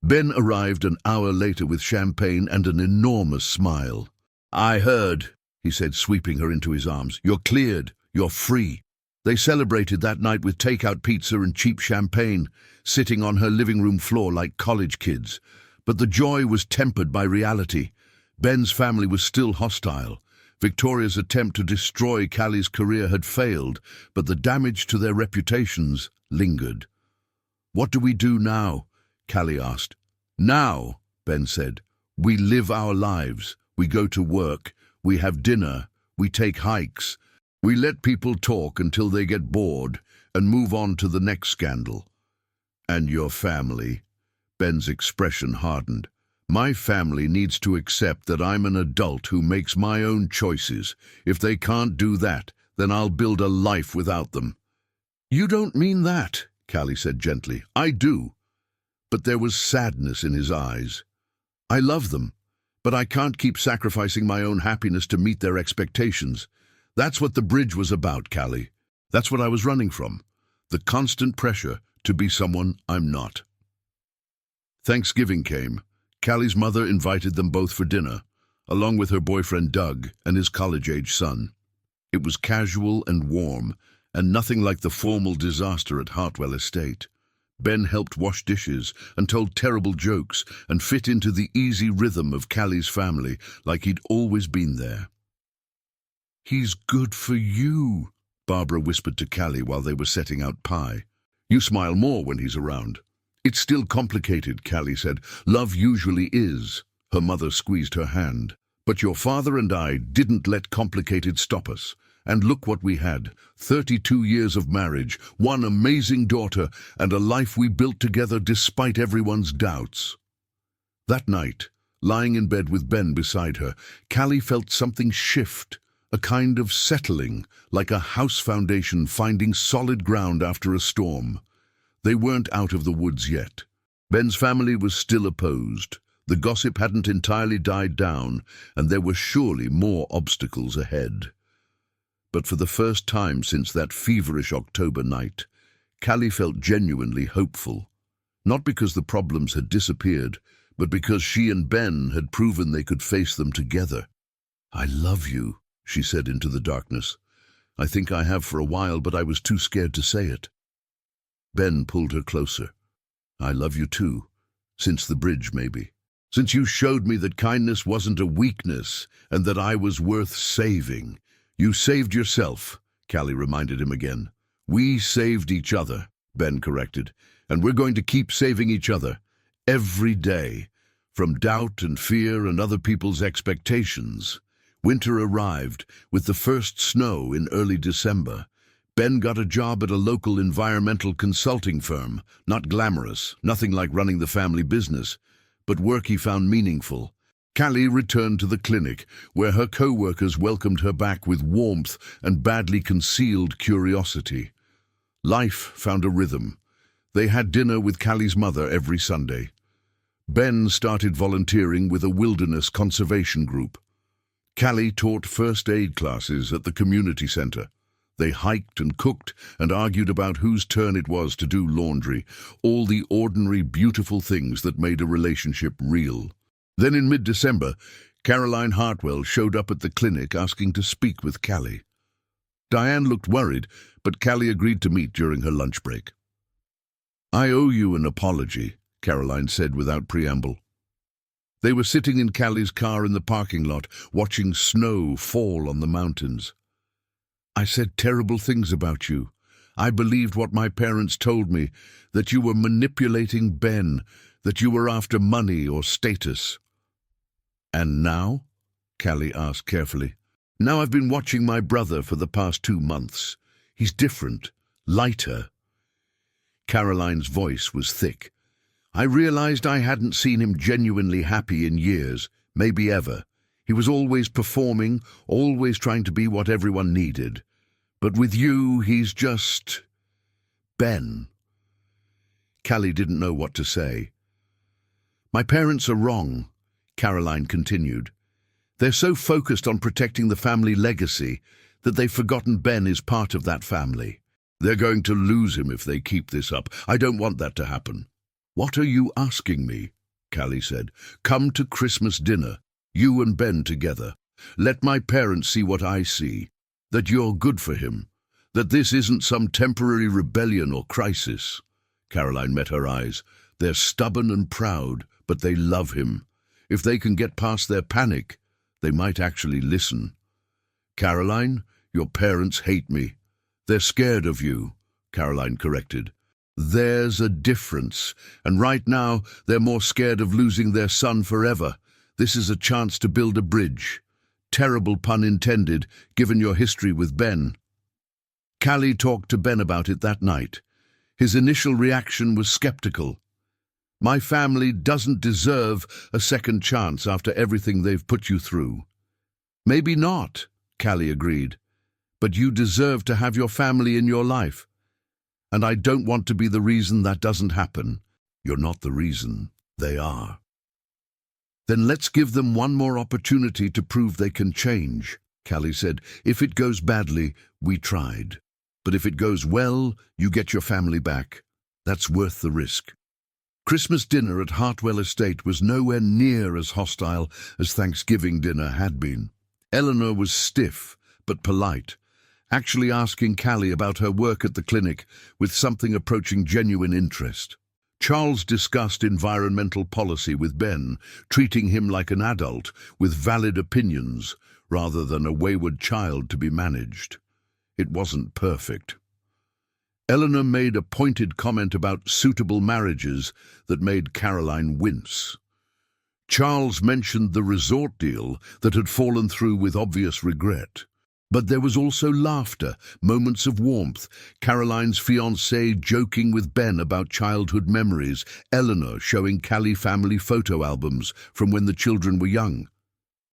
Ben arrived an hour later with champagne and an enormous smile. "I heard," he said, sweeping her into his arms. "You're cleared. You're free." They celebrated that night with takeout pizza and cheap champagne, sitting on her living room floor like college kids. But the joy was tempered by reality. Ben's family was still hostile. Victoria's attempt to destroy Callie's career had failed, but the damage to their reputations lingered. "What do we do now?" Callie asked. "Now," Ben said, "we live our lives. We go to work. We have dinner. We take hikes. We let people talk until they get bored and move on to the next scandal." "And your family?" Ben's expression hardened. "My family needs to accept that I'm an adult who makes my own choices. If they can't do that, then I'll build a life without them." "You don't mean that," Callie said gently. "I do." But there was sadness in his eyes. "I love them, but I can't keep sacrificing my own happiness to meet their expectations. That's what the bridge was about, Callie. That's what I was running from. The constant pressure to be someone I'm not." Thanksgiving came. Callie's mother invited them both for dinner, along with her boyfriend Doug and his college-age son. It was casual and warm, and nothing like the formal disaster at Hartwell Estate. Ben helped wash dishes and told terrible jokes and fit into the easy rhythm of Callie's family like he'd always been there. "He's good for you," Barbara whispered to Callie while they were setting out pie. "You smile more when he's around." "It's still complicated," Callie said. "Love usually is." Her mother squeezed her hand. "But your father and I didn't let complicated stop us. And look what we had. 32 years of marriage, one amazing daughter, and a life we built together despite everyone's doubts." That night, lying in bed with Ben beside her, Callie felt something shift, a kind of settling, like a house foundation finding solid ground after a storm. They weren't out of the woods yet. Ben's family was still opposed. The gossip hadn't entirely died down, and there were surely more obstacles ahead. But for the first time since that feverish October night, Callie felt genuinely hopeful, not because the problems had disappeared, but because she and Ben had proven they could face them together. "I love you," she said into the darkness. "I think I have for a while, but I was too scared to say it." Ben pulled her closer. "I love you too, since the bridge, maybe. Since you showed me that kindness wasn't a weakness and that I was worth saving." "You saved yourself," Callie reminded him again. "We saved each other," Ben corrected, "and we're going to keep saving each other, every day, from doubt and fear and other people's expectations." Winter arrived, with the first snow in early December. Ben got a job at a local environmental consulting firm, not glamorous, nothing like running the family business, but work he found meaningful. Callie returned to the clinic, where her co-workers welcomed her back with warmth and badly concealed curiosity. Life found a rhythm. They had dinner with Callie's mother every Sunday. Ben started volunteering with a wilderness conservation group. Callie taught first aid classes at the community center. They hiked and cooked and argued about whose turn it was to do laundry, all the ordinary, beautiful things that made a relationship real. Then in mid-December, Caroline Hartwell showed up at the clinic asking to speak with Callie. Diane looked worried, but Callie agreed to meet during her lunch break. "I owe you an apology," Caroline said without preamble. They were sitting in Callie's car in the parking lot, watching snow fall on the mountains. "I said terrible things about you. I believed what my parents told me, that you were manipulating Ben, that you were after money or status." "And now?" Callie asked carefully. "Now I've been watching my brother for the past 2 months. He's different, lighter." Caroline's voice was thick. "I realized I hadn't seen him genuinely happy in years, maybe ever. He was always performing, always trying to be what everyone needed. But with you, he's just Ben." Callie didn't know what to say. "My parents are wrong," Caroline continued. "They're so focused on protecting the family legacy that they've forgotten Ben is part of that family. They're going to lose him if they keep this up. I don't want that to happen." "What are you asking me?" Callie said. "Come to Christmas dinner, you and Ben together. Let my parents see what I see, that you're good for him, that this isn't some temporary rebellion or crisis." Caroline met her eyes. "They're stubborn and proud, but they love him. If they can get past their panic, they might actually listen." "Caroline, your parents hate me. They're scared of you," Caroline corrected. "There's a difference, and right now they're more scared of losing their son forever. This is a chance to build a bridge. Terrible pun intended, given your history with Ben." Callie talked to Ben about it that night. His initial reaction was skeptical. "My family doesn't deserve a second chance after everything they've put you through." "Maybe not," Callie agreed, "but you deserve to have your family in your life. And I don't want to be the reason that doesn't happen." "You're not the reason, they are." "Then let's give them one more opportunity to prove they can change," Callie said. "If it goes badly, we tried. But if it goes well, you get your family back. That's worth the risk." Christmas dinner at Hartwell Estate was nowhere near as hostile as Thanksgiving dinner had been. Eleanor was stiff but polite, actually asking Callie about her work at the clinic with something approaching genuine interest. Charles discussed environmental policy with Ben, treating him like an adult with valid opinions rather than a wayward child to be managed. It wasn't perfect. Eleanor made a pointed comment about suitable marriages that made Caroline wince. Charles mentioned the resort deal that had fallen through with obvious regret. But there was also laughter, moments of warmth, Caroline's fiancé joking with Ben about childhood memories, Eleanor showing Callie family photo albums from when the children were young.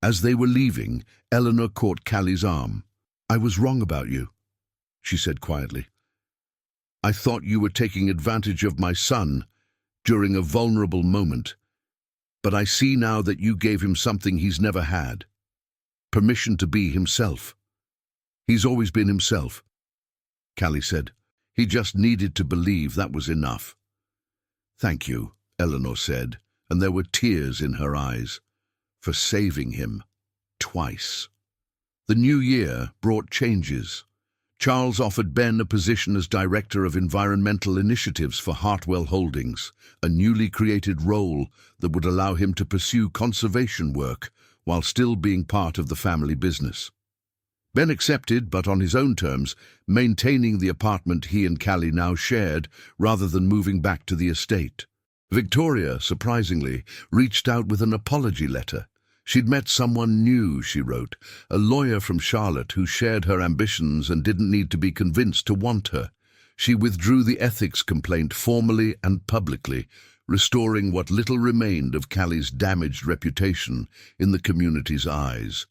As they were leaving, Eleanor caught Callie's arm. "I was wrong about you," she said quietly. "I thought you were taking advantage of my son during a vulnerable moment, but I see now that you gave him something he's never had. Permission to be himself. He's always been himself," Callie said. He just needed to believe that was enough. "Thank you," Eleanor said, and there were tears in her eyes, "for saving him twice." The new year brought changes. Charles offered Ben a position as Director of Environmental Initiatives for Hartwell Holdings, a newly created role that would allow him to pursue conservation work while still being part of the family business. Ben accepted, but on his own terms, maintaining the apartment he and Callie now shared rather than moving back to the estate. Victoria, surprisingly, reached out with an apology letter. She'd met someone new, she wrote, a lawyer from Charlotte who shared her ambitions and didn't need to be convinced to want her. She withdrew the ethics complaint formally and publicly, restoring what little remained of Callie's damaged reputation in the community's eyes.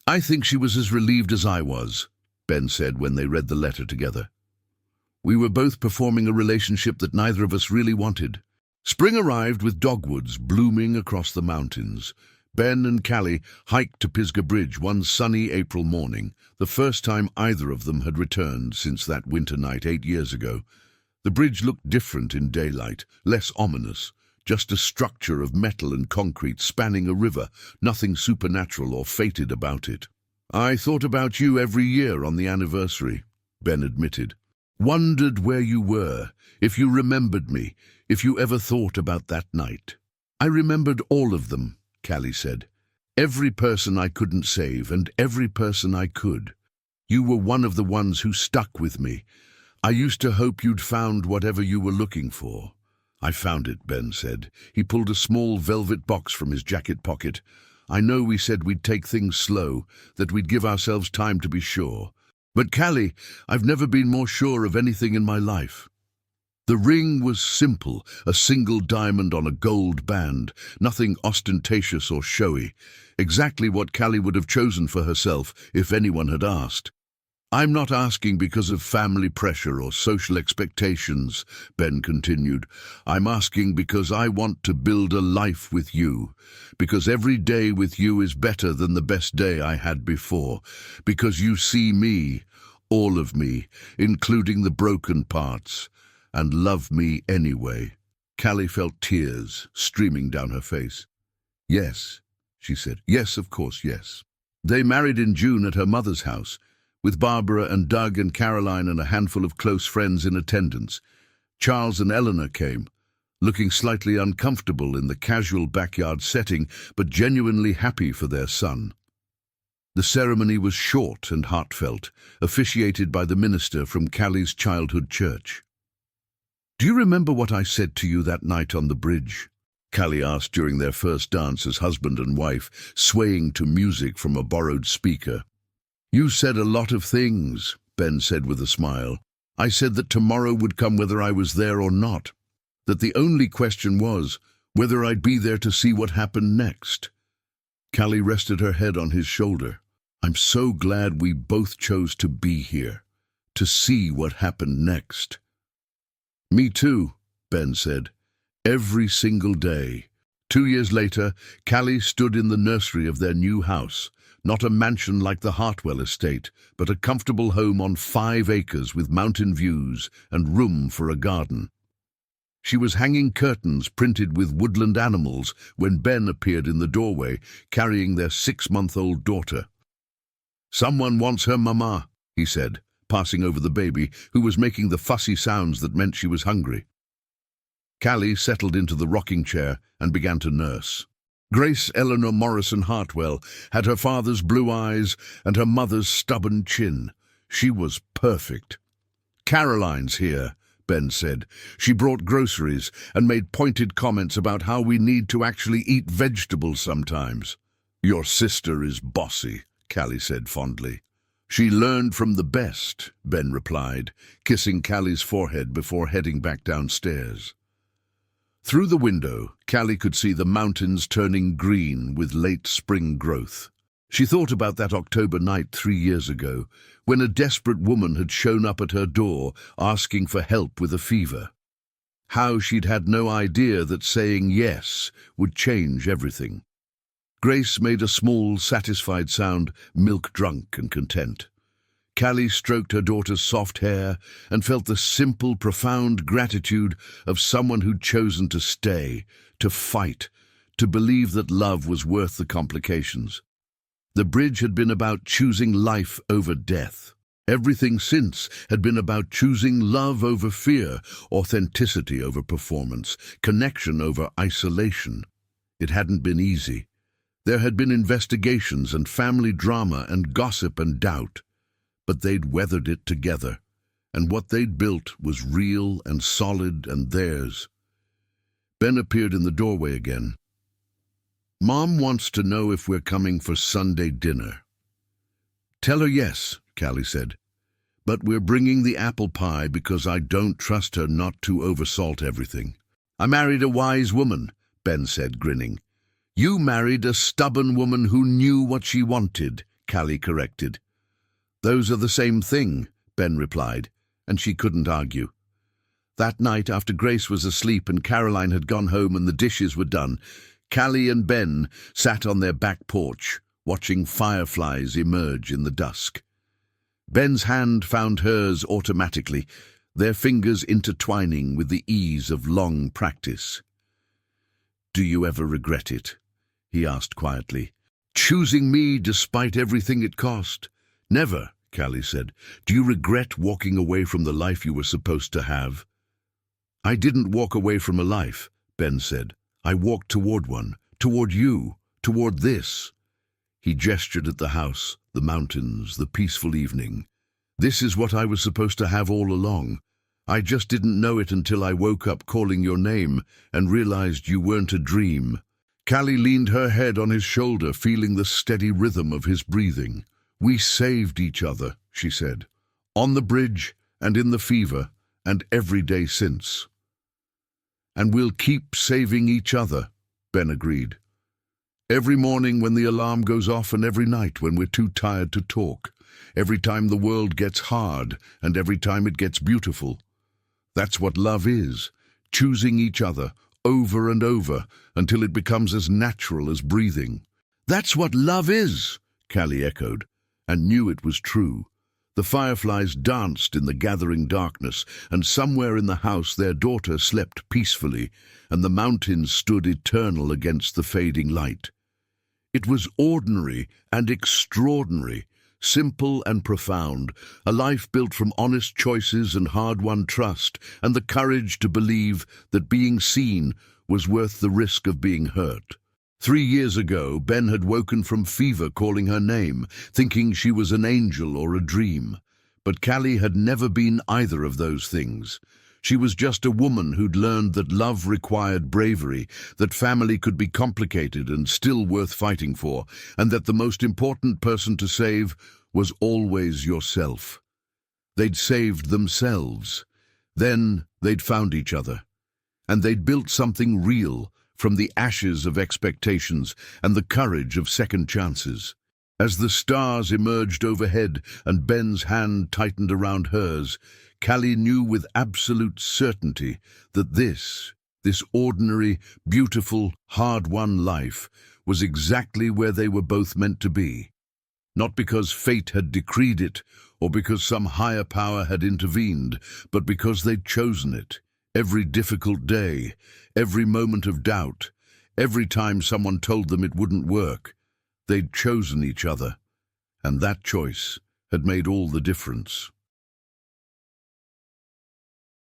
"I think she was as relieved as I was," Ben said when they read the letter together. "We were both performing a relationship that neither of us really wanted." Spring arrived with dogwoods blooming across the mountains. Ben and Callie hiked to Pisgah Bridge one sunny April morning, the first time either of them had returned since that winter night 8 years ago. The bridge looked different in daylight, less ominous, just a structure of metal and concrete spanning a river, nothing supernatural or fated about it. "I thought about you every year on the anniversary," Ben admitted. "Wondered where you were, if you remembered me, if you ever thought about that night." "I remembered all of them," Callie said. "Every person I couldn't save and every person I could. You were one of the ones who stuck with me. I used to hope you'd found whatever you were looking for." "I found it," Ben said. He pulled a small velvet box from his jacket pocket. "I know we said we'd take things slow, that we'd give ourselves time to be sure. But Callie, I've never been more sure of anything in my life." The ring was simple, a single diamond on a gold band, nothing ostentatious or showy, exactly what Callie would have chosen for herself if anyone had asked. "I'm not asking because of family pressure or social expectations," Ben continued. "I'm asking because I want to build a life with you, because every day with you is better than the best day I had before, because you see me, all of me, including the broken parts, and love me anyway." Callie felt tears streaming down her face. "Yes," she said. "Yes, of course, yes." They married in June at her mother's house, with Barbara and Doug and Caroline and a handful of close friends in attendance. Charles and Eleanor came, looking slightly uncomfortable in the casual backyard setting, but genuinely happy for their son. The ceremony was short and heartfelt, officiated by the minister from Callie's childhood church. "Do you remember what I said to you that night on the bridge?" Callie asked during their first dance as husband and wife, swaying to music from a borrowed speaker. "You said a lot of things," Ben said with a smile. "I said that tomorrow would come whether I was there or not, that the only question was whether I'd be there to see what happened next." Callie rested her head on his shoulder. "I'm so glad we both chose to be here, to see what happened next." "Me too," Ben said. "Every single day." 2 years later, Callie stood in the nursery of their new house, not a mansion like the Hartwell estate, but a comfortable home on 5 acres with mountain views and room for a garden. She was hanging curtains printed with woodland animals when Ben appeared in the doorway, carrying their 6-month-old daughter. "Someone wants her mama," he said, passing over the baby, who was making the fussy sounds that meant she was hungry. Callie settled into the rocking chair and began to nurse. Grace Eleanor Morrison Hartwell had her father's blue eyes and her mother's stubborn chin. She was perfect. "Caroline's here," Ben said. "She brought groceries and made pointed comments about how we need to actually eat vegetables sometimes." "Your sister is bossy," Callie said fondly. "She learned from the best," Ben replied, kissing Callie's forehead before heading back downstairs. Through the window, Callie could see the mountains turning green with late spring growth. She thought about that October night 3 years ago, when a desperate woman had shown up at her door asking for help with a fever. How she'd had no idea that saying yes would change everything. Grace made a small, satisfied sound, milk-drunk and content. Callie stroked her daughter's soft hair and felt the simple, profound gratitude of someone who'd chosen to stay, to fight, to believe that love was worth the complications. The bridge had been about choosing life over death. Everything since had been about choosing love over fear, authenticity over performance, connection over isolation. It hadn't been easy. There had been investigations and family drama and gossip and doubt. But they'd weathered it together, and what they'd built was real and solid and theirs. Ben appeared in the doorway again. "Mom wants to know if we're coming for Sunday dinner." "Tell her yes," Callie said. "But we're bringing the apple pie because I don't trust her not to oversalt everything." "I married a wise woman," Ben said, grinning. "You married a stubborn woman who knew what she wanted," Callie corrected. "Those are the same thing," Ben replied, and she couldn't argue. That night, after Grace was asleep and Caroline had gone home and the dishes were done, Callie and Ben sat on their back porch, watching fireflies emerge in the dusk. Ben's hand found hers automatically, their fingers intertwining with the ease of long practice. "Do you ever regret it?" he asked quietly. "Choosing me despite everything it cost?" "Never," Callie said. "Do you regret walking away from the life you were supposed to have?" "I didn't walk away from a life," Ben said. "I walked toward one, toward you, toward this." He gestured at the house, the mountains, the peaceful evening. "This is what I was supposed to have all along. I just didn't know it until I woke up calling your name and realized you weren't a dream." Callie leaned her head on his shoulder, feeling the steady rhythm of his breathing. "We saved each other," she said, "on the bridge and in the fever and every day since." "And we'll keep saving each other," Ben agreed. "Every morning when the alarm goes off and every night when we're too tired to talk. Every time the world gets hard and every time it gets beautiful. That's what love is, choosing each other over and over until it becomes as natural as breathing." "That's what love is," Callie echoed, and knew it was true. The fireflies danced in the gathering darkness, and somewhere in the house their daughter slept peacefully, and the mountains stood eternal against the fading light. It was ordinary and extraordinary, simple and profound, a life built from honest choices and hard-won trust, and the courage to believe that being seen was worth the risk of being hurt. 3 years ago, Ben had woken from fever calling her name, thinking she was an angel or a dream. But Callie had never been either of those things. She was just a woman who'd learned that love required bravery, that family could be complicated and still worth fighting for, and that the most important person to save was always yourself. They'd saved themselves. Then they'd found each other. And they'd built something real, from the ashes of expectations and the courage of second chances. As the stars emerged overhead and Ben's hand tightened around hers, Callie knew with absolute certainty that this ordinary, beautiful, hard-won life was exactly where they were both meant to be. Not because fate had decreed it, or because some higher power had intervened, but because they'd chosen it. Every difficult day, every moment of doubt, every time someone told them it wouldn't work, they'd chosen each other, and that choice had made all the difference.